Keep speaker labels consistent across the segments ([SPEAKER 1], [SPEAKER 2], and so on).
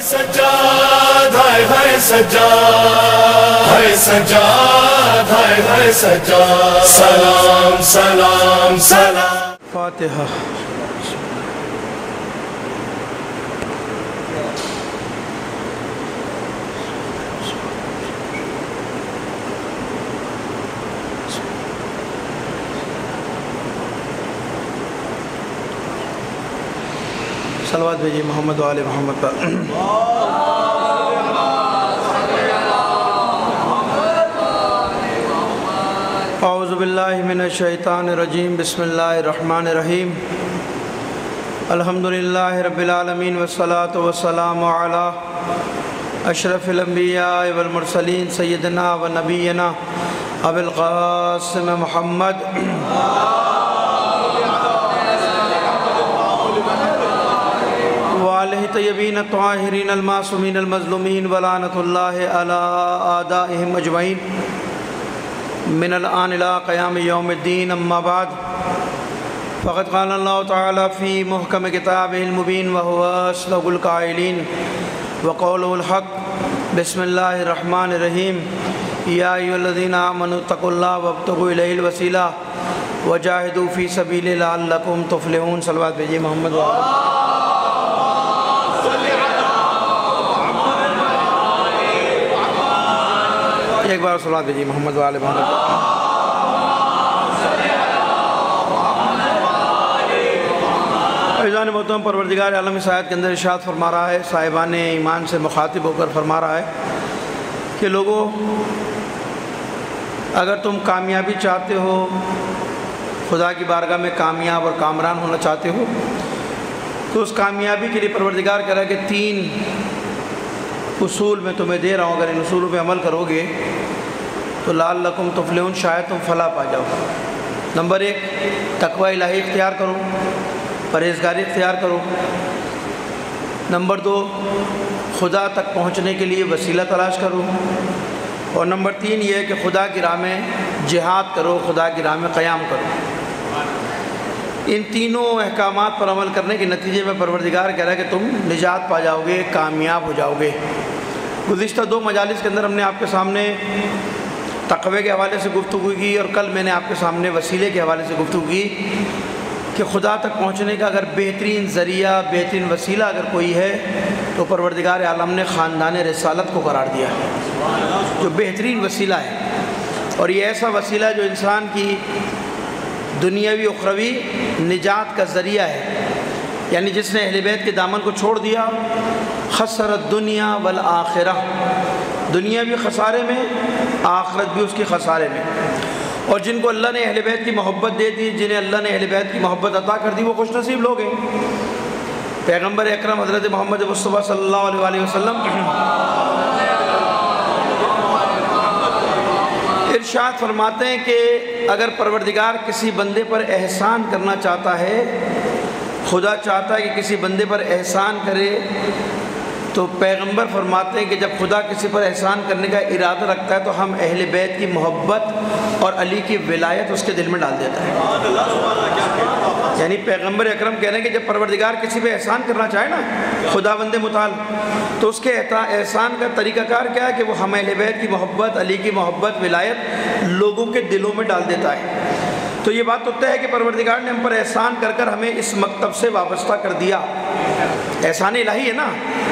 [SPEAKER 1] سجاد ہے سجاد ہے سجاد ہے سجاد سلام سلام سلام
[SPEAKER 2] فاتحہ۔ صلوات بھیجیے محمد و آل محمد پر۔ اعوذ باللہ من الشیطان الرجیم، بسم اللہ الرحمن الرحیم۔ الحمدللہ رب العالمین والصلاة والسلام علی اشرف الانبیاء والمرسلین سیدنا و نبینا ابی القاسم محمد وآلہ طیبین الطاہرین المعصومین المظلومین ولعنۃ اللہ علی اعدائہم اجمعین من الآن الی قیام یوم الدین، اما بعد فقد قال اللہ تعالی فی محکم کتابہ المبین وہو اصدق القائلین وقولہ الحق۔ بسم اللہ الرحمن الرحیم۔ یا ایھا الذین آمنوا اتقوا اللہ وابتغوا الیہ الوسیلہ وجاہدوا فی سبیلہ لعلکم تفلحون۔ صلوات بھیجیے محمد و ایک بار صلوات بھیجیے محمد و آل محمد۔ عزیزان محترم، پروردگار عالم اس آیت کے اندر ارشاد فرما رہا ہے، صاحبان ایمان سے مخاطب ہو کر فرما رہا ہے کہ لوگوں، اگر تم کامیابی چاہتے ہو، خدا کی بارگاہ میں کامیاب اور کامران ہونا چاہتے ہو، تو اس کامیابی کے لیے پروردگار کہہ رہا ہے کہ 3 اصول میں تمہیں دے رہا ہوں، اگر ان اصولوں پہ عمل کرو گے تو لعلکم تفلحون، شاید تم فلاح پا جاؤ۔ نمبر 1، تقوی الہی اختیار کرو، پرہیزگاری اختیار کرو۔ نمبر 2، خدا تک پہنچنے کے لیے وسیلہ تلاش کرو۔ اور نمبر 3 یہ ہے کہ خدا کی راہ میں جہاد کرو، خدا کی راہ میں قیام کرو۔ ان تینوں احکامات پر عمل کرنے کے نتیجے میں پروردگار کہہ رہا ہے کہ تم نجات پا جاؤ گے، کامیاب ہو جاؤ گے۔ گزشتہ 2 مجالس کے اندر ہم نے آپ کے سامنے تقوی کے حوالے سے گفتگو کی، اور کل میں نے آپ کے سامنے وسیلے کے حوالے سے گفتگو کی کہ خدا تک پہنچنے کا اگر بہترین ذریعہ، بہترین وسیلہ اگر کوئی ہے تو پروردگار عالم نے خاندان رسالت کو قرار دیا ہے، جو بہترین وسیلہ ہے۔ اور یہ ایسا وسیلہ جو انسان کی دنیاوی اخروی نجات کا ذریعہ ہے، یعنی جس نے اہل بیت کے دامن کو چھوڑ دیا، خسر الدنیا والآخرہ، دنیا بھی خسارے میں، آخرت بھی اس کی خسارے میں۔ اور جن کو اللہ نے اہل بیت کی محبت دے دی، جنہیں اللہ نے اہل بیت کی محبت عطا کر دی، وہ خوش نصیب لوگ ہیں۔ پیغمبر اکرم حضرت محمد مصطفیٰ صلی اللہ علیہ وسلم ارشاد فرماتے ہیں کہ اگر پروردگار کسی بندے پر احسان کرنا چاہتا ہے، خدا چاہتا ہے کہ کسی بندے پر احسان کرے، تو پیغمبر فرماتے ہیں کہ جب خدا کسی پر احسان کرنے کا ارادہ رکھتا ہے تو ہم اہل بیت کی محبت اور علی کی ولایت اس کے دل میں ڈال دیتا ہے۔ یعنی پیغمبر اکرم کہہ رہے ہیں کہ جب پروردگار کسی پہ احسان کرنا چاہے نا، خداوند متعال، تو اس کے احسان کا طریقہ کار کیا ہے کہ وہ ہم اہل بیت کی محبت، علی کی محبت، ولایت لوگوں کے دلوں میں ڈال دیتا ہے۔ تو یہ بات تو طے ہے کہ پروردگار نے ہم پر احسان کر کر ہمیں اس مکتب سے وابستہ کر دیا۔ احسان الہی ہے نا،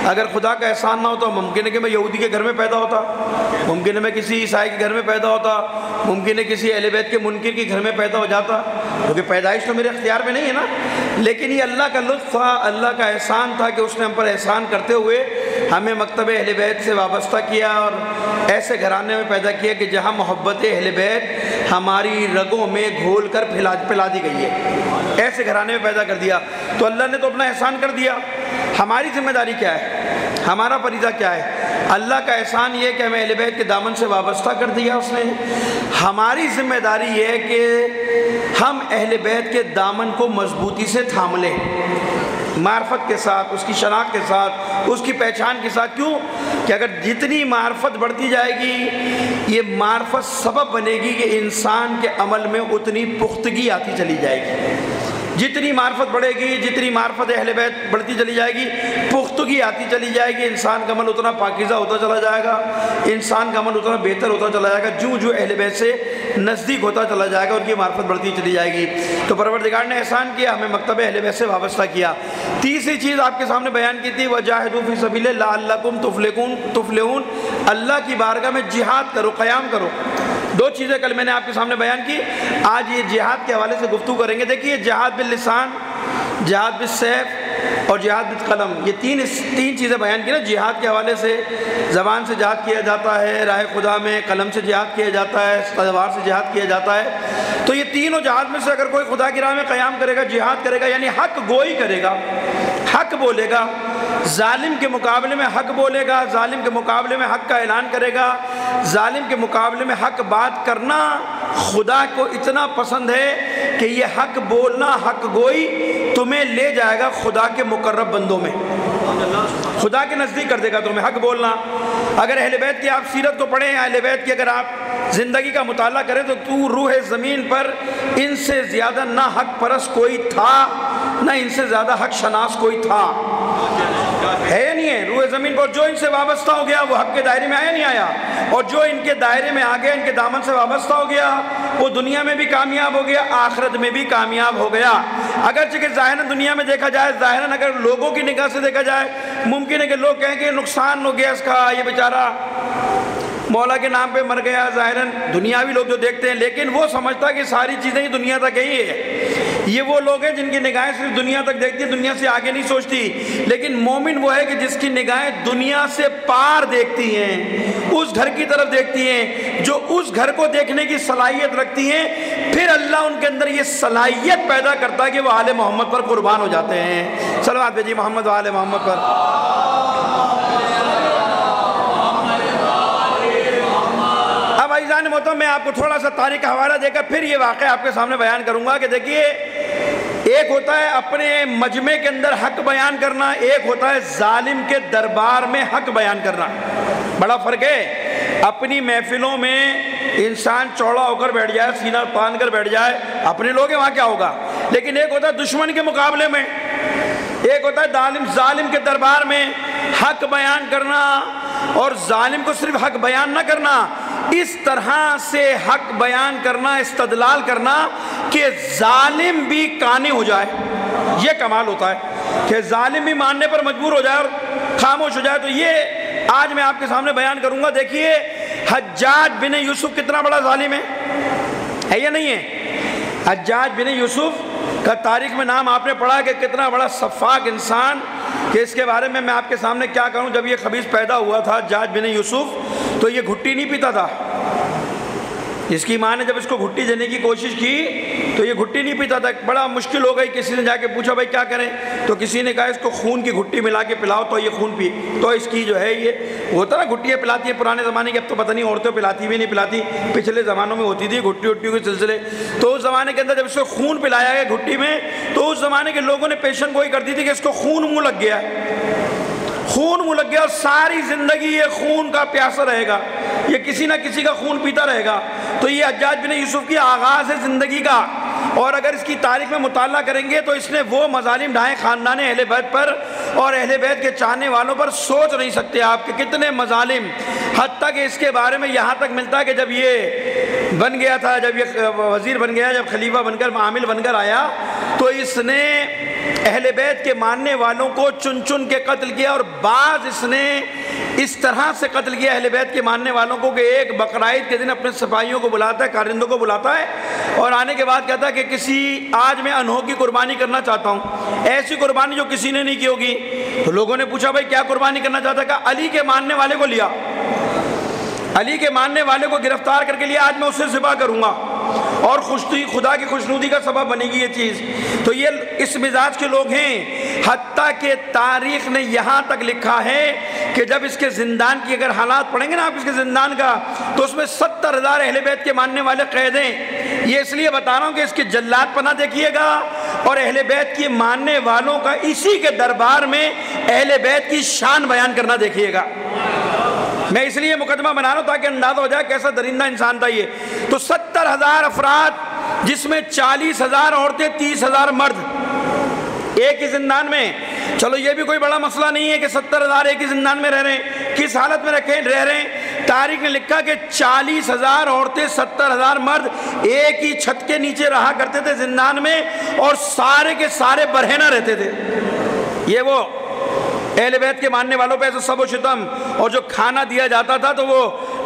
[SPEAKER 2] اگر خدا کا احسان نہ ہوتا ممکن ہے کہ میں یہودی کے گھر میں پیدا ہوتا، ممکن ہے میں کسی عیسائی کے گھر میں پیدا ہوتا، ممکن ہے کسی اہل بیت کے منکر کے گھر میں پیدا ہو جاتا، کیونکہ پیدائش تو میرے اختیار میں نہیں ہے نا۔ لیکن یہ اللہ کا لطف تھا، اللہ کا احسان تھا کہ اس نے ہم پر احسان کرتے ہوئے ہمیں مکتب اہل بیت سے وابستہ کیا، اور ایسے گھرانے میں پیدا کیا کہ جہاں محبت اہل بیت ہماری رگوں میں گھول کر پلا دی گئی ہے، ایسے گھرانے میں پیدا کر دیا۔ تو اللہ نے تو اپنا احسان کر دیا، ہماری ذمہ داری کیا ہے، ہمارا فریضہ کیا ہے؟ اللہ کا احسان یہ کہ ہمیں اہل بیت کے دامن سے وابستہ کر دیا اس نے۔ ہماری ذمہ داری یہ ہے کہ ہم اہل بیت کے دامن کو مضبوطی سے تھام لیں، معرفت کے ساتھ، اس کی شناخت کے ساتھ، اس کی پہچان کے ساتھ۔ کیوں کہ اگر جتنی معرفت بڑھتی جائے گی، یہ معرفت سبب بنے گی کہ انسان کے عمل میں اتنی پختگی آتی چلی جائے گی۔ جتنی معرفت بڑھے گی، جتنی معرفت اہل بیت بڑھتی چلی جائے گی، پختگی آتی چلی جائے گی، انسان کا عمل اتنا پاکیزہ ہوتا چلا جائے گا، انسان کا عمل اتنا بہتر ہوتا چلا جائے گا، جو اہل بیت سے نزدیک ہوتا چلا جائے گا، ان کی معرفت بڑھتی چلی جائے گی۔ تو پروردگار نے احسان کیا، ہمیں مکتب اہل بیت سے وابستہ کیا۔ تیسری چیز آپ کے سامنے بیان کی تھی، وَجَاهِدُوا فِي سَبِيلِ اللَّهِ لَعَلَّكُمْ تُفْلِحُونَ، اللہ کی بارگاہ میں جہاد کرو، قیام کرو۔ دو چیزیں کل میں نے آپ کے سامنے بیان کی، آج یہ جہاد کے حوالے سے گفتگو کریں گے۔ دیکھیے، جہاد باللسان، جہاد بالسیف اور جہاد بالقلم، یہ تین چیزیں بیان کی نا۔ جہاد کے حوالے سے زبان سے جہاد کیا جاتا ہے، راہ خدا میں قلم سے جہاد کیا جاتا ہے، تلوار سے جہاد کیا جاتا ہے۔ تو یہ تینوں جہاد میں سے اگر کوئی خدا کی راہ میں قیام کرے گا، جہاد کرے گا، یعنی حق گوئی کرے گا، حق بولے گا، ظالم کے مقابلے میں حق بولے گا، ظالم کے مقابلے میں حق کا اعلان کرے گا، ظالم کے مقابلے میں حق بات کرنا خدا کو اتنا پسند ہے کہ یہ حق بولنا، حق گوئی تمہیں لے جائے گا خدا کے مقرب بندوں میں، خدا کے نزدیک کر دے گا تمہیں حق بولنا۔ اگر اہل بیت کی آپ سیرت کو پڑھیں، اہل بیت کی اگر آپ زندگی کا مطالعہ کریں تو روح زمین پر ان سے زیادہ نہ حق پرست کوئی تھا، نہ ان سے زیادہ حق شناس کوئی تھا، ہے یا نہیں ہے؟ روح زمین پر جو ان سے وابستہ ہو گیا وہ حق کے دائرے میں آیا نہیں آیا، اور جو ان کے دائرے میں آ گیا، ان کے دامن سے وابستہ ہو گیا، وہ دنیا میں بھی کامیاب ہو گیا، آخرت میں بھی کامیاب ہو گیا۔ اگرچہ کہ ظاہراً دنیا میں دیکھا جائے، ظاہراً اگر لوگوں کی نگاہ سے دیکھا جائے، ممکن ہے کہ لوگ کہیں کہ نقصان ہو گیا اس کا، یہ بیچارہ مولا کے نام پہ مر گیا، ظاہراً دنیاوی لوگ جو دیکھتے ہیں، لیکن وہ سمجھتا کہ ساری چیزیں ہی دنیا تک ہی ہے۔ یہ وہ لوگ ہیں جن کی نگاہیں صرف دنیا تک دیکھتی ہیں، دنیا سے آگے نہیں سوچتی۔ لیکن مومن وہ ہے کہ جس کی نگاہیں دنیا سے پار دیکھتی ہیں، اس گھر کی طرف دیکھتی ہیں جو اس گھر کو دیکھنے کی صلاحیت رکھتی ہیں، پھر اللہ ان کے اندر یہ صلاحیت پیدا کرتا ہے کہ وہ آل محمد پر قربان ہو جاتے ہیں۔ صلوات بھیجیے محمد و آل محمد پر۔ اب عزیزان محترم، میں آپ کو تھوڑا سا تاریخ کا حوالہ دے کر پھر یہ واقعہ آپ کے سامنے بیان کروں گا کہ دیکھیے، ایک ہوتا ہے اپنے مجمع کے اندر حق بیان کرنا، ایک ہوتا ہے ظالم کے دربار میں حق بیان کرنا، بڑا فرق ہے۔ اپنی محفلوں میں انسان چوڑا ہو کر بیٹھ جائے، سینہ تان کر بیٹھ جائے، اپنے لوگ ہیں وہاں کیا ہوگا، لیکن ایک ہوتا ہے دشمن کے مقابلے میں، ایک ہوتا ہے ظالم کے دربار میں حق بیان کرنا، اور ظالم کو صرف حق بیان نہ کرنا، اس طرح سے حق بیان کرنا، استدلال کرنا کہ ظالم بھی کانے ہو جائے۔ یہ کمال ہوتا ہے کہ ظالم بھی ماننے پر مجبور ہو جائے اور خاموش ہو جائے۔ تو یہ آج میں آپ کے سامنے بیان کروں گا۔ دیکھیے، حجاج بن یوسف کتنا بڑا ظالم ہے یا نہیں ہے؟ حجاج بن یوسف کا تاریخ میں نام آپ نے پڑھا کہ کتنا بڑا سفاک انسان، کہ اس کے بارے میں آپ کے سامنے کیا کروں۔ جب یہ خبیث پیدا ہوا تھا حجاج بن یوسف، تو یہ گھٹی نہیں پیتا تھا۔ اس کی ماں نے جب اس کو گھٹی دینے کی کوشش کی تو یہ گھٹی نہیں پیتا تھا، بڑا مشکل ہو گئی۔ کسی نے جا کے پوچھا بھائی کیا کریں، تو کسی نے کہا اس کو خون کی گھٹی ملا کے پلاؤ تو یہ خون پی، تو اس کی جو ہے یہ ہوتا نا گھٹیاں پلاتی ہیں پرانے زمانے کی، اب تو پتہ نہیں عورتیں پلاتی بھی نہیں پلاتی، پچھلے زمانوں میں ہوتی تھی گھٹی وٹی کے سلسلے۔ تو اس زمانے کے اندر جب اس کو خون پلایا گیا گھٹی میں، تو اس زمانے کے لوگوں نے پیشن گوئی کر دی تھی کہ اس کو خون منہ لگ گیا، خون منہ لگ گیا، اور ساری زندگی یہ خون کا پیاسا رہے گا، یہ کسی نہ کسی کا خون پیتا رہے گا۔ تو یہ حجاج بن یوسف کی آغاز ہے زندگی کا، اور اگر اس کی تاریخ میں مطالعہ کریں گے تو اس نے وہ مظالم ڈھائے خاندان اہل بیت پر اور اہل بیت کے چاہنے والوں پر، سوچ نہیں سکتے آپ کہ کتنے مظالم۔ حتیٰ کہ اس کے بارے میں یہاں تک ملتا ہے کہ جب یہ بن گیا تھا، جب یہ وزیر بن گیا، جب خلیفہ بن کر عامل بن کر آیا، تو اس نے اہل بیت کے ماننے والوں کو چن چن کے قتل کیا، اور بعض اس نے اس طرح سے قتل کیا اہل بیت کے ماننے والوں کو کہ ایک بقرعید کے دن اپنے سپاہیوں کو بلاتا ہے، کارندوں کو بلاتا ہے، اور آنے کے بعد کہتا ہے کہ آج میں انہوں کی قربانی کرنا چاہتا ہوں، ایسی قربانی جو کسی نے نہیں کی ہوگی۔ تو لوگوں نے پوچھا بھائی کیا قربانی کرنا چاہتا ہے؟ کہا علی کے ماننے والے کو لیا، علی کے ماننے والے کو گرفتار کر کے لیا، آج میں اسے ذبح کروں گا، اور خدا کی خوشنودی کا سبب بنے گی یہ چیز۔ تو یہ اس مزاج کے لوگ ہیں۔ حتیٰ کہ تاریخ نے یہاں تک لکھا ہے کہ جب اس کے زندان کی اگر حالات پڑھیں گے نا آپ اس کے زندان کا، تو اس میں 70,000 اہل بیت کے ماننے والے قید ہیں۔ یہ اس لیے بتا رہا ہوں کہ اس کی جلات پناہ دیکھیے گا، اور اہل بیت کی ماننے والوں کا اسی کے دربار میں اہل بیت کی شان بیان کرنا دیکھیے گا۔ میں اس لیے مقدمہ بنا رہا ہوں تاکہ اندازہ ہو جائے کیسا درندہ انسان تھا یہ۔ تو 70,000 افراد جس میں 40,000 عورتیں 30,000 مرد ایک ہی زندان میں. چلو یہ بھی کوئی بڑا مسئلہ نہیں ہے کہ 70,000 ایک ہی زندان میں رہ رہے ہیں. کس حالت میں رہ رہے ہیں؟ تاریخ نے لکھا کہ 40,000 عورتیں 70,000 مرد ایک ہی چھت کے نیچے رہا کرتے تھے زندان میں، اور سارے کے سارے برہنہ رہتے تھے. یہ وہ اہل بیت کے ماننے والوں پہ ایسا سب و شتم. اور جو کھانا دیا جاتا تھا تو وہ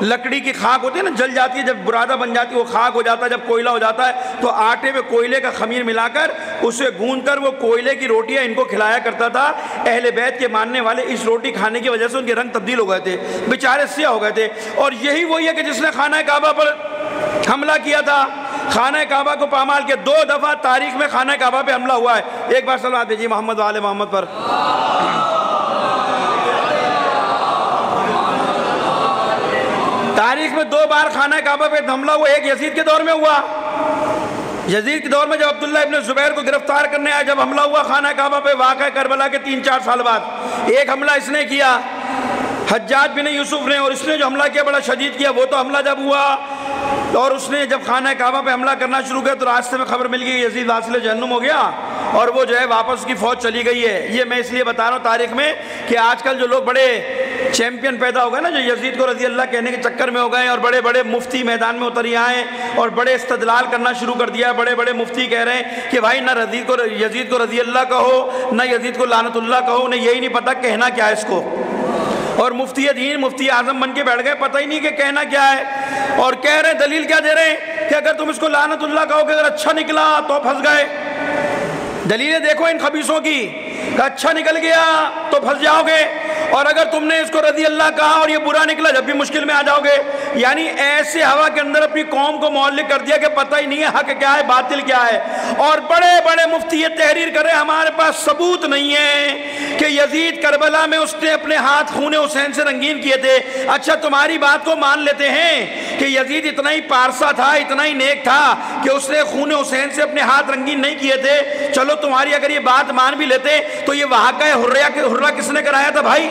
[SPEAKER 2] لکڑی کی خاک ہوتی ہے نا، جل جاتی ہے، جب برادہ بن جاتی ہے وہ خاک ہو جاتا ہے، جب کوئلہ ہو جاتا ہے تو آٹے میں کوئلے کا خمیر ملا کر اسے گوندھ کر وہ کوئلے کی روٹیاں ان کو کھلایا کرتا تھا. اہل بیت کے ماننے والے اس روٹی کھانے کی وجہ سے ان کے رنگ تبدیل ہو گئے تھے، بیچارے سیاہ ہو گئے تھے. اور یہی وہی ہے کہ جس نے خانہ کعبہ پر حملہ کیا تھا، خانہ کعبہ کو پامال کے 2 دفعہ تاریخ میں خانہ کعبہ پہ حملہ ہوا ہے. ایک بار صلوات بھیجیے محمد و آل محمد پر. تاریخ میں 2 بار خانہ کعبہ پہ حملہ ہوا. ایک یزید کے دور میں ہوا، یزید کے دور میں جب عبداللہ ابن زبیر کو گرفتار کرنے آیا، جب حملہ ہوا خانہ کعبہ پہ واقعہ کربلا کے 3-4 سال بعد. ایک حملہ اس نے کیا حجاج بن یوسف نے، اور اس نے جو حملہ کیا بڑا شدید کیا. وہ تو حملہ جب ہوا اور اس نے جب خانہ کعبہ پہ حملہ کرنا شروع کیا تو راستے میں خبر مل گئی یزید واصل جہنم ہو گیا اور وہ جو ہے واپس کی فوج چلی گئی ہے. یہ میں اس لیے بتا رہا ہوں تاریخ میں کہ آج کل جو لوگ بڑے چیمپئن پیدا ہو گئے نا، جو یزید کو رضی اللہ کہنے کے چکر میں ہو گئے اور بڑے بڑے مفتی میدان میں اتر آئے اور بڑے استدلال کرنا شروع کر دیا. بڑے بڑے مفتی کہہ رہے ہیں کہ بھائی نہ یزید کو رضی اللہ کہو، نہ یزید کو لعنت اللہ کہو، انہیں یہی نہیں پتہ کہنا کیا ہے اس کو. اور مفتی دین مفتی اعظم بن کے بیٹھ گئے، پتہ ہی نہیں کہ کہنا کیا ہے. اور کہہ رہے ہیں دلیل کیا دے رہے ہیں کہ اگر تم اس کو لعنت اللہ کہو کہ اگر اچھا نکلا تو پھنس گئے. دلیلیں دیکھو ان خبیثوں کی کہ اچھا نکل گیا تو پھنس جاؤ گے، اور اگر تم نے اس کو رضی اللہ کہا اور یہ برا نکلا جب بھی مشکل میں آ جاؤ گے. یعنی ایسے ہوا کے اندر اپنی قوم کو معلق کر دیا کہ پتہ ہی نہیں ہے حق کیا ہے باطل کیا ہے. اور بڑے بڑے مفتی یہ تحریر کر رہے ہیں ہمارے پاس ثبوت نہیں ہے کہ یزید کربلا میں اس نے اپنے ہاتھ خون حسین سے رنگین کیے تھے. اچھا تمہاری بات کو مان لیتے ہیں کہ یزید اتنا ہی پارسا تھا، اتنا ہی نیک تھا کہ اس نے خون حسین سے اپنے ہاتھ رنگین نہیں کیے تھے. چلو تمہاری اگر یہ بات مان بھی لیتے تو یہ واقعہ حرہ کس نے کرایا تھا بھائی؟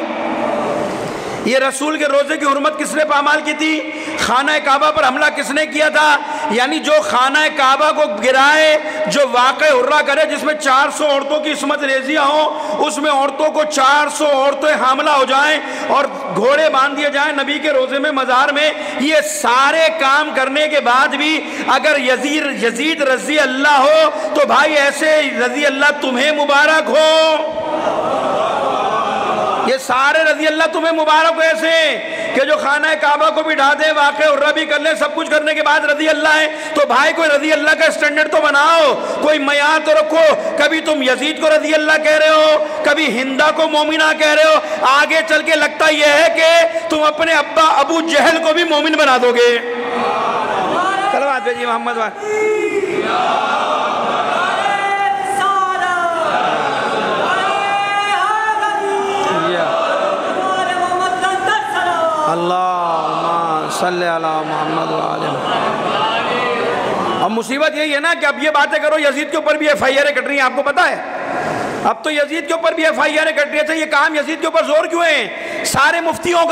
[SPEAKER 2] یہ رسول کے روزے کی حرمت کس نے پامال کی تھی؟ خانہ کعبہ پر حملہ کس نے کیا تھا؟ یعنی جو خانہ کعبہ کو گرائے، جو واقع حرہ کرے جس میں 400 عورتوں کی عصمت ریزیاں ہوں، اس میں عورتوں کو 400 عورتیں حاملہ ہو جائیں اور گھوڑے باندھ دیے جائیں نبی کے روزے میں مزار میں. یہ سارے کام کرنے کے بعد بھی اگر یزید رضی اللہ ہو تو بھائی ایسے رضی اللہ تمہیں مبارک ہو. یہ سارے رضی اللہ تمہیں مبارک ہو ایسے کہ جو خانہ کعبہ کو بھی ڈھا دے، واقع حرہ بھی کر لیں، سب کچھ کرنے کے بعد رضی اللہ ہے. تو بھائی کوئی رضی اللہ کا سٹینڈرڈ تو بناؤ، کوئی معیار تو رکھو. کبھی تم یزید کو رضی اللہ کہہ رہے ہو، کبھی ہندہ کو مومنہ کہہ رہے ہو، آگے چل کے لگتا یہ ہے کہ تم اپنے ابا ابو جہل کو بھی مومن بنا دو گے. صلوات بھیجیے محمد اللہم صلی علی محمد وآلہ. اب مصیبت یہی ہے نا کہ اب یہ باتیں کرو یزید کے اوپر بھی ایف آئی آریں کٹ رہی ہیں. آپ کو پتا ہے اب تو یزید کے اوپر بھی ایف آئی آریں کٹ رہی ہیں. یہ کام یزید کے اوپر زور کیوں ہے؟ سارے مفتیوں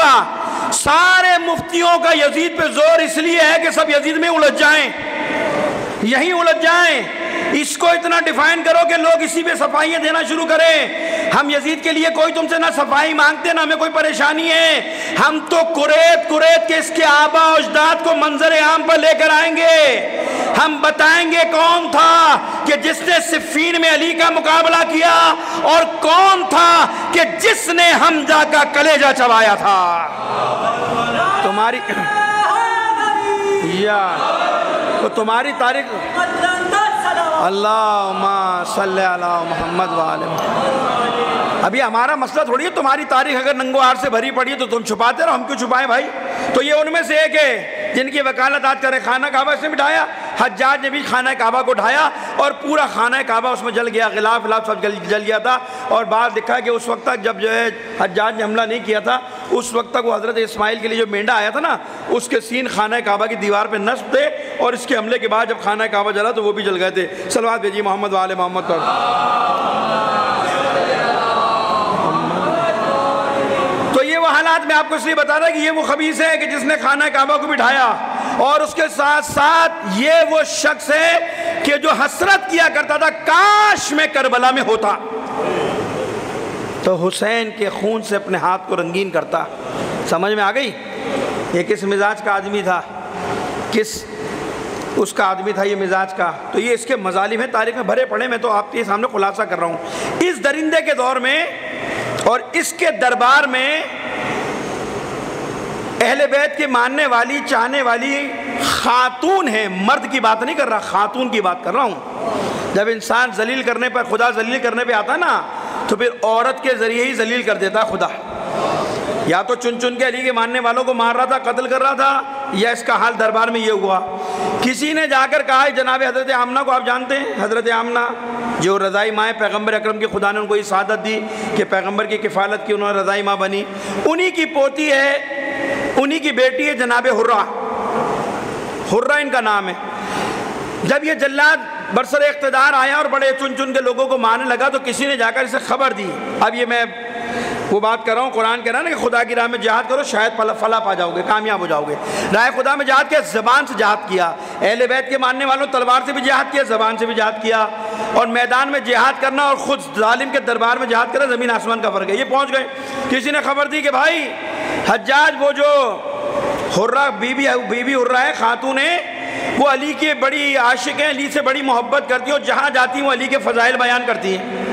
[SPEAKER 2] کا یزید پہ زور اس لیے ہے کہ سب یزید میں الجھ جائیں، یہیں الجھ جائیں. اس کو اتنا ڈیفائن کرو کہ لوگ اسی پہ صفائیاں دینا شروع کریں. ہم یزید کے لیے کوئی تم سے نہ صفائی مانگتے نہ ہمیں کوئی پریشانی ہے. ہم تو قریت کے اس کے آبا و اجداد کو منظر عام پر لے کر آئیں گے. ہم بتائیں گے کون تھا کہ جس نے صفین میں علی کا مقابلہ کیا اور کون تھا کہ جس نے حمزہ کا کلیجہ چبایا تھا. تمہاری تاریخ. اللہم صلی علی محمد وآلہ. ابھی ہمارا مسئلہ تھوڑی ہے تمہاری تاریخ اگر ننگو آر سے بھری پڑی ہے تو تم چھپاتے رہو، ہم کیوں چھپائیں بھائی؟ تو یہ ان میں سے ایک ہے جن کی وکالت آج کرے. خانہ کعبہ اس نے بھی ڈھایا، حجاج نے بھی خانہ کعبہ کو ڈھایا اور پورا خانہ کعبہ اس میں جل گیا، غلاف سب جل گیا تھا. اور بعد لکھا ہے کہ اس وقت تک جب جو ہے حجاج نے حملہ نہیں کیا تھا اس وقت تک وہ حضرت اسماعیل کے لیے جو مینڈا آیا تھا نا اس کے سین خانہ کعبہ کی دیوار پہ نصب تھے، اور اس کے حملے کے بعد جب خانہ کعبہ جلا تو وہ بھی جل گئے تھے. صلوات بھیجیے محمد وآل محمد پر. تو یہ وہ حالات میں آپ کو اس لیے بتا رہا کہ یہ وہ خبیث ہے کہ جس نے خانہ کعبہ کو بھی ڈھایا اور اس کے ساتھ ساتھ یہ وہ شخص ہے کہ جو حسرت کیا کرتا تھا کاش میں کربلا میں ہوتا تو حسین کے خون سے اپنے ہاتھ کو رنگین کرتا۔ سمجھ میں آ گئی؟ یہ کس مزاج کا آدمی تھا، کس اس کا آدمی تھا یہ مزاج کا؟ تو یہ اس کے مظالم ہیں، تاریخ میں بھرے پڑے، میں تو آپ کے سامنے خلاصہ کر رہا ہوں۔ اس درندے کے دور میں اور اس کے دربار میں اہل بیت کے ماننے والی چاہنے والی خاتون ہیں، مرد کی بات نہیں کر رہا، خاتون کی بات کر رہا ہوں۔ جب انسان ذلیل کرنے پر، خدا ذلیل کرنے پہ آتا نا تو پھر عورت کے ذریعے ہی ذلیل کر دیتا خدا۔ یا تو چن چن کے علی کے ماننے والوں کو مار رہا تھا، قتل کر رہا تھا، یا اس کا حال دربار میں یہ ہوا۔ کسی نے جا کر کہا جناب حضرت آمنہ کو آپ جانتے ہیں، حضرت آمنہ جو رضائی ماں پیغمبر اکرم کی، خدا نے ان کو یہ سعادت دی کہ پیغمبر کی کفالت کی، انہوں نے رضائی ماں بنی، انہی کی پوتی ہے، انہی کی بیٹی ہے جناب حرہ، حرہ ان کا نام ہے۔ جب یہ جلاد برسر اقتدار آیا اور بڑے چن چن کے لوگوں کو مارنے لگا تو کسی نے جا کر اسے خبر دی۔ اب یہ میں وہ بات کر رہا ہوں، قرآن کہہ رہا ہے نا کہ خدا کی راہ میں جہاد کرو شاید فلاح پا جاؤ گے، کامیاب ہو جاؤ گے۔ راہ خدا میں جہاد کیا؟ زبان سے جہاد کیا۔ اہل بیت کے ماننے والوں تلوار سے بھی جہاد کیا، زبان سے بھی جہاد کیا، اور میدان میں جہاد کرنا اور خود ظالم کے دربار میں جہاد کرنا زمین آسمان کا فرق ہے۔ یہ پہنچ گئے، کسی نے خبر دی کہ بھائی حجاج وہ جو حرہ بی حرہ ہے، خاتون ہے، وہ علی کے بڑی عاشق ہیں، علی سے بڑی محبت کرتی ہیں، اور جہاں جاتی ہیں وہ علی کے فضائل بیان کرتی ہیں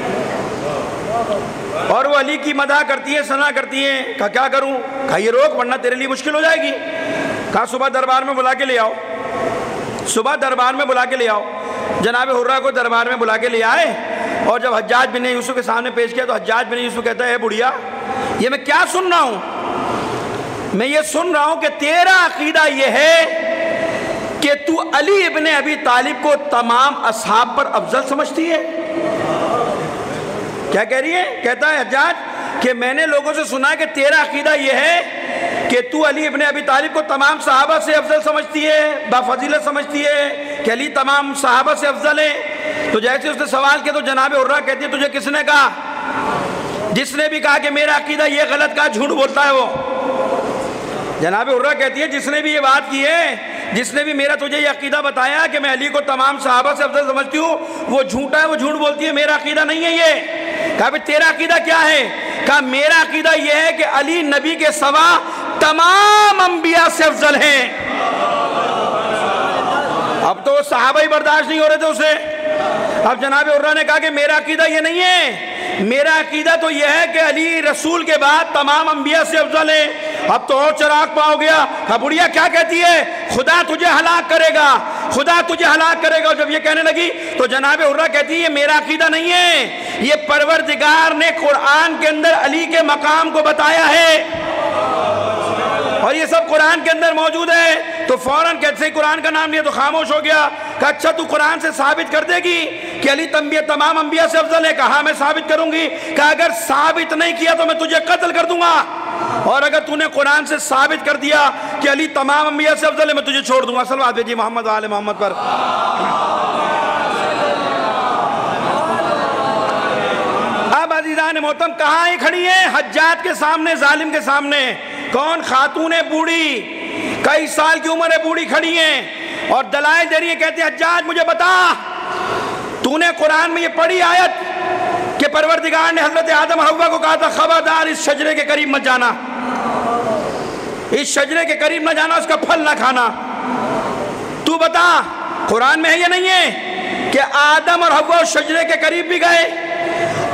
[SPEAKER 2] اور وہ علی کی مدح کرتی ہیں، ثنا کرتی ہیں۔ کہا کیا کروں؟ کہا یہ روک ورنہ تیرے لیے مشکل ہو جائے گی۔ کہا صبح دربار میں بلا کے لے آؤ، صبح دربار میں بلا کے لے آؤ۔ جناب حرہ کو دربار میں بلا کے لے آئے، اور جب حجاج بن یوسف کے سامنے پیش کیا تو حجاج بن یوسف کہتا ہے بڑھیا یہ میں کیا سن رہا ہوں؟ میں یہ سن رہا ہوں کہ تیرا عقیدہ یہ ہے کہ تو علی ابن ابی طالب کو تمام اصحاب پر افضل سمجھتی ہے۔ کیا کہہ رہی ہے؟ کہتا ہے حجاج کہ میں نے لوگوں سے سنا کہ تیرا عقیدہ یہ ہے کہ تو علی ابن ابی طالب کو تمام صحابہ سے افضل سمجھتی ہے، بافضیلت سمجھتی ہے، کہ علی تمام صحابہ سے افضل ہے۔ تو جیسے اس نے سوال کیا تو جناب حرہ کہتی ہے تجھے کس نے کہا؟ جس نے بھی کہا کہ میرا عقیدہ یہ غلط کہا جھوٹ بولتا ہے وہ۔ جناب حرہ کہتی ہے جس نے بھی یہ بات کی ہے، جس نے بھی میرا تجھے یہ عقیدہ بتایا کہ میں علی کو تمام صحابہ سے افضل سمجھتی ہوں وہ جھوٹا ہے، وہ جھوٹ بولتی ہے، میرا عقیدہ نہیں ہے یہ۔ کہا بھی تیرا عقیدہ کیا ہے؟ کہا میرا عقیدہ یہ ہے کہ علی نبی کے سوا تمام انبیاء سے افضل ہیں۔ اب تو صحابہ ہی برداشت نہیں ہو رہے تھے اسے۔ اب جناب حرہ نے کہا کہ میرا عقیدہ یہ نہیں ہے، میرا عقیدہ تو یہ ہے کہ علی رسول کے بعد تمام انبیاء سے افضل ہے۔ اب تو اور چراغ پاؤ گیا۔ کہا بڑھیا کیا کہتی ہے؟ خدا تجھے ہلاک کرے گا، خدا تجھے ہلاک کرے گا۔ اور جب یہ کہنے لگی تو جناب حرہ کہتی ہے یہ میرا عقیدہ نہیں ہے، یہ پروردگار نے قرآن کے اندر علی کے مقام کو بتایا ہے اور یہ سب قرآن کے اندر موجود ہے۔ تو فوراً کہتے ہی قرآن کا نام لیا تو خاموش ہو گیا۔ کہا اچھا تو قرآن سے ثابت کر دے گی کہ علی تمام انبیاء سے افضل ہے؟ کہا میں ثابت کروں گی۔ کہا اگر ثابت نہیں کیا تو میں تجھے قتل کر دوں گا، اور اگر تو نے قرآن سے ثابت کر دیا کہ علی تمام انبیاء سے افضل ہے میں تجھے چھوڑ دوں گا۔ صلوات بھیجیے محمد و آل محمد پر۔ اب عزیزان محترم کہاں ہی کھڑی ہیں؟ حجاج کے سامنے، ظالم کے سامنے۔ کون؟ خاتون بوڑھی، کئی سال کی عمر ہے، بوڑھی کھڑی ہیں اور دلائل دے رہی ہیں۔ کہتے ہیں حجاج مجھے بتا تو نے قرآن میں یہ پڑھی آیت کہ پروردگار نے حضرت آدم حوا کو کہا تھا خبردار اس شجرے کے قریب مت جانا، اس شجرے کے قریب نہ جانا، اس کا پھل نہ کھانا۔ تو بتا قرآن میں ہے یا نہیں ہے کہ آدم اور حوا اس شجرے کے قریب بھی گئے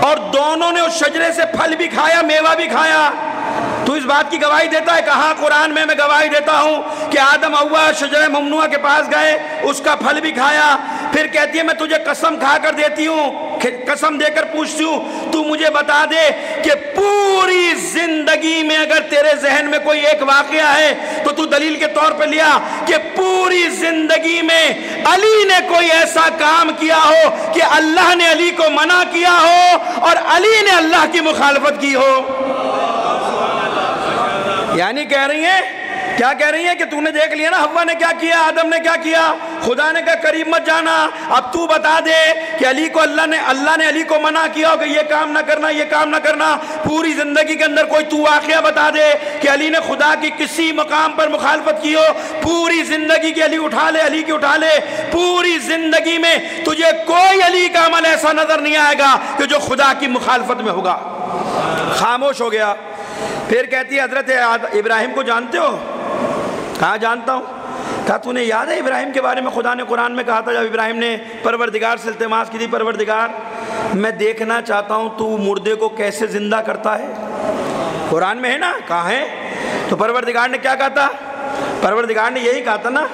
[SPEAKER 2] اور دونوں نے اس شجرے سے پھل بھی کھایا، میوہ بھی کھایا؟ تو اس بات کی گواہی دیتا ہے؟ کہاں قرآن میں گواہی دیتا ہوں کہ آدم حوا شجرہ ممنوعہ کے پاس گئے، اس کا پھل بھی کھایا۔ پھر کہتی ہے میں تجھے قسم کھا کر دیتی ہوں، قسم دے کر پوچھتی ہوں تو مجھے بتا دے کہ پوری زندگی میں اگر تیرے ذہن میں کوئی ایک واقعہ ہے تو تو دلیل کے طور پہ لیا کہ پوری زندگی میں علی نے کوئی ایسا کام کیا ہو کہ اللہ نے علی کو منع کیا ہو اور علی نے اللہ کی مخالفت کی ہو۔ یعنی کہہ رہی ہیں، کیا کہہ رہی ہیں کہ تو نے دیکھ لیا نا حوا نے کیا کیا، آدم نے کیا کیا، خدا نے کہا قریب مت جانا. اب تو بتا دے کہ علی کو اللہ نے علی کو منع کیا ہو کہ یہ کام نہ کرنا، یہ کام نہ کرنا. پوری زندگی کے اندر کوئی تو واقعہ بتا دے کہ علی نے خدا کی کسی مقام پر مخالفت کی ہو. پوری زندگی کی علی اٹھا لے، علی کی اٹھا لے. پوری زندگی میں تجھے کوئی علی کا عمل ایسا نظر نہیں آئے گا کہ جو خدا کی مخالفت میں ہوگا. خاموش ہو گیا. پھر کہتی ہے حضرت ابراہیم کو جانتے ہو؟ کہا جانتا ہوں. کہا تو نے یاد ہے ابراہیم کے بارے میں خدا نے قرآن میں کہا تھا جب ابراہیم نے پروردگار سے التماس کی تھی، پروردگار میں دیکھنا چاہتا ہوں تو مردے کو کیسے زندہ کرتا ہے. قرآن میں ہے نا، کہاں ہے؟ تو پروردگار نے کیا کہا تھا؟ پروردگار نے یہی کہا تھا نا،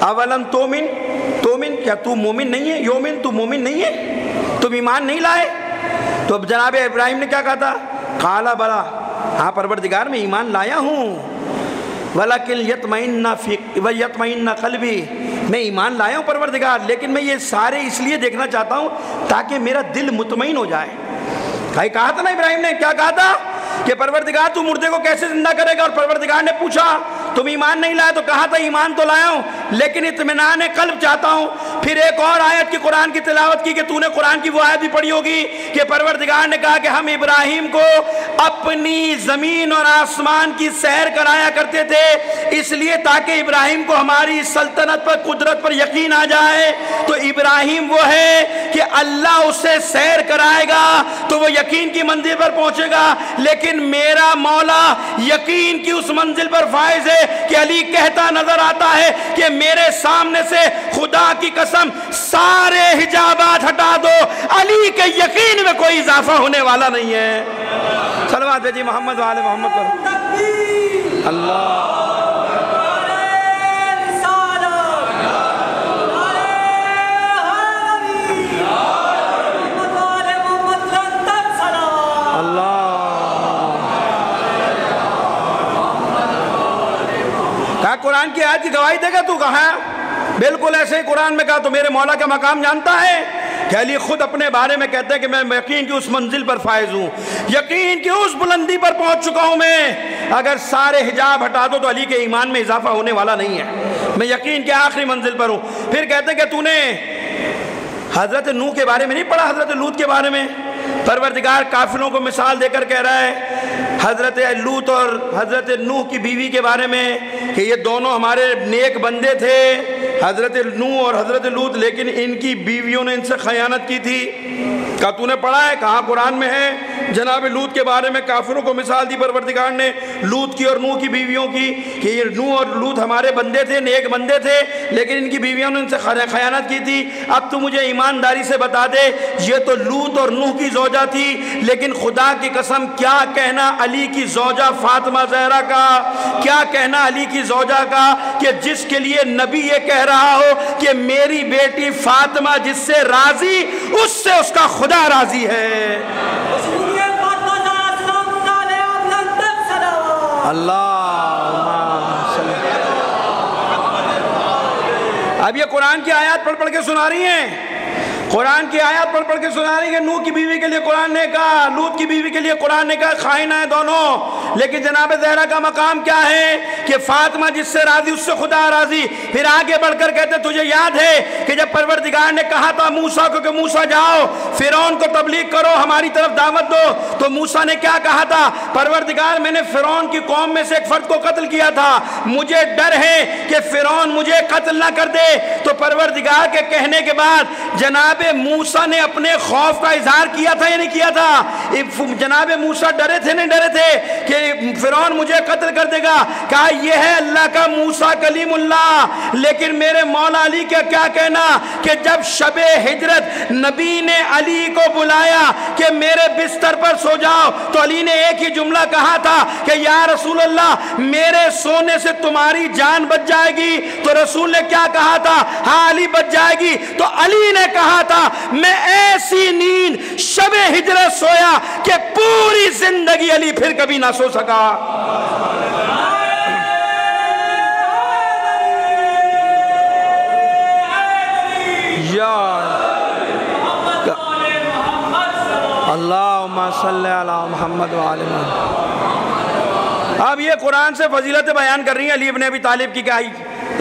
[SPEAKER 2] اولم تومن، کیا تو مومن نہیں ہے؟ یومن، تو مومن نہیں ہے؟ تم ایمان نہیں لائے؟ تو اب جناب ابراہیم نے کیا کہا تھا؟ قالا بلا، ہاں پروردگار میں ایمان لایا ہوں. وَلَكِنْ يَطْمَئِنَّ قَلْبِي، میں ایمان لایا ہوں پروردگار، لیکن میں یہ سارے اس لیے دیکھنا چاہتا ہوں تاکہ میرا دل مطمئن ہو جائے. کہا تھا نا ابراہیم نے، کیا کہا تھا کہ پروردگار تو مردے کو کیسے زندہ کرے گا. اور پروردگار نے پوچھا تم ایمان نہیں لائے؟ تو کہا تھا ایمان تو لایا ہوں لیکن اطمینان قلب چاہتا ہوں. پھر ایک اور آیت کی قرآن کی تلاوت کی کہ تو نے قرآن کی وہ آیت بھی پڑھی ہوگی کہ پروردگار نے کہا کہ ہم ابراہیم کو اپنی زمین اور آسمان کی سیر کرایا کرتے تھے اس لیے تاکہ ابراہیم کو ہماری سلطنت پر، قدرت پر یقین آ جائے. تو ابراہیم وہ ہے کہ اللہ اسے سیر کرائے گا تو وہ یقین کی منزل پر پہنچے گا. لیکن میرا مولا یقین کی اس منزل پر فائز ہے کہ علی کہتا نظر آتا ہے کہ میرے سامنے سے خدا کی قسم سارے حجابات ہٹا دو، علی کے یقین میں کوئی اضافہ ہونے والا نہیں ہے. صلوات بھیجی محمد و آل محمد پر. اللہ قرآن کی آیت کی گواہی دے گا تو؟ کہا بالکل ایسے ہی قرآن میں کہا. تو میرے مولا کا مقام جانتا ہے کہ علی خود اپنے بارے میں کہتے ہیں کہ میں یقین کی اس منزل پر فائز ہوں، یقین کی اس بلندی پر پہنچ چکا ہوں. میں اگر سارے حجاب ہٹا دو تو علی کے ایمان میں اضافہ ہونے والا نہیں ہے، میں یقین کے آخری منزل پر ہوں. پھر کہتے ہیں کہ تو نے حضرت نوح کے بارے میں نہیں پڑھا، حضرت لوط کے بارے میں؟ پروردگار کافروں کو مثال دے کر کہہ رہا ہے حضرت لوط اور حضرت نوح کی بیوی کے بارے میں کہ یہ دونوں ہمارے نیک بندے تھے، حضرت نوح اور حضرت لوط، لیکن ان کی بیویوں نے ان سے خیانت کی تھی. کہا تو نے پڑھا ہے؟ کہاں قرآن میں ہے. جناب لوط کے بارے میں کافروں کو مثال دی پروردگار نے لوط کی اور نوح کی بیویوں کی کہ یہ نوح اور لوط ہمارے بندے تھے، نیک بندے تھے، لیکن ان کی بیویوں نے ان سے خیانت کی تھی. اب تو مجھے ایمانداری سے بتا دے، یہ تو لوط اور نوح کی زوجہ تھی، لیکن خدا کی قسم کیا کہنا علی کی زوجہ فاطمہ زہرا کا، کیا کہنا علی کی زوجہ کا کہ جس کے لیے نبی یہ کہہ رہا ہو کہ میری بیٹی فاطمہ جس سے راضی اس سے اس کا خدا راضی ہے. اللہ اب یہ قرآن کی آیات پڑھ کے سنا رہی ہیں، قرآن کی آیات پڑھ کے سنا رہی ہیں. نوح کی بیوی کے لیے قرآن نے کہا، لوط کی بیوی کے لیے قرآن نے کہا خائنہ ہے دونوں، لیکن جناب زہرا کا مقام کیا ہے کہ فاطمہ جس سے راضی اس سے خدا راضی. پھر آگے بڑھ کر کہتے تجھے یاد ہے کہ جب پروردگار نے کہا تھا موسیٰ کو کہ موسیٰ جاؤ فرعون کو تبلیغ کرو، ہماری طرف دعوت دو، تو موسیٰ نے کیا کہا تھا؟ پروردگار میں نے فرعون کی قوم میں سے ایک فرد کو قتل کیا تھا، مجھے ڈر ہے کہ فرعون مجھے قتل نہ کر دے. تو پروردگار کے کہنے کے بعد جناب موسیٰ نے اپنے خوف کا اظہار کیا تھا یا نہیں کیا تھا؟ جناب موسیٰ ڈرے تھے نہیں ڈرے تھے کہ فرعون مجھے قتل کر دے گا؟ کہا یہ ہے اللہ کا موسیٰ کلیم اللہ. لیکن میرے مولا علی کا کیا کہنا کہ جب شب ہجرت نبی نے علی کو بلایا کہ میرے بستر پر سو جاؤ تو علی نے ایک ہی جملہ کہا تھا کہ یا رسول اللہ میرے سونے سے تمہاری جان بچ جائے گی. تو رسول نے کیا کہا تھا؟ ہاں علی بچ جائے گی. تو علی نے کہا تھا میں ایسی نیند شب ہجرت سویا کہ پوری زندگی علی پھر کبھی نہ سو سکا. اللہم صلی علی محمد وعلی محمد. اب یہ قرآن سے فضیلت بیان کر رہی ہیں علی ابن ابی طالب کی.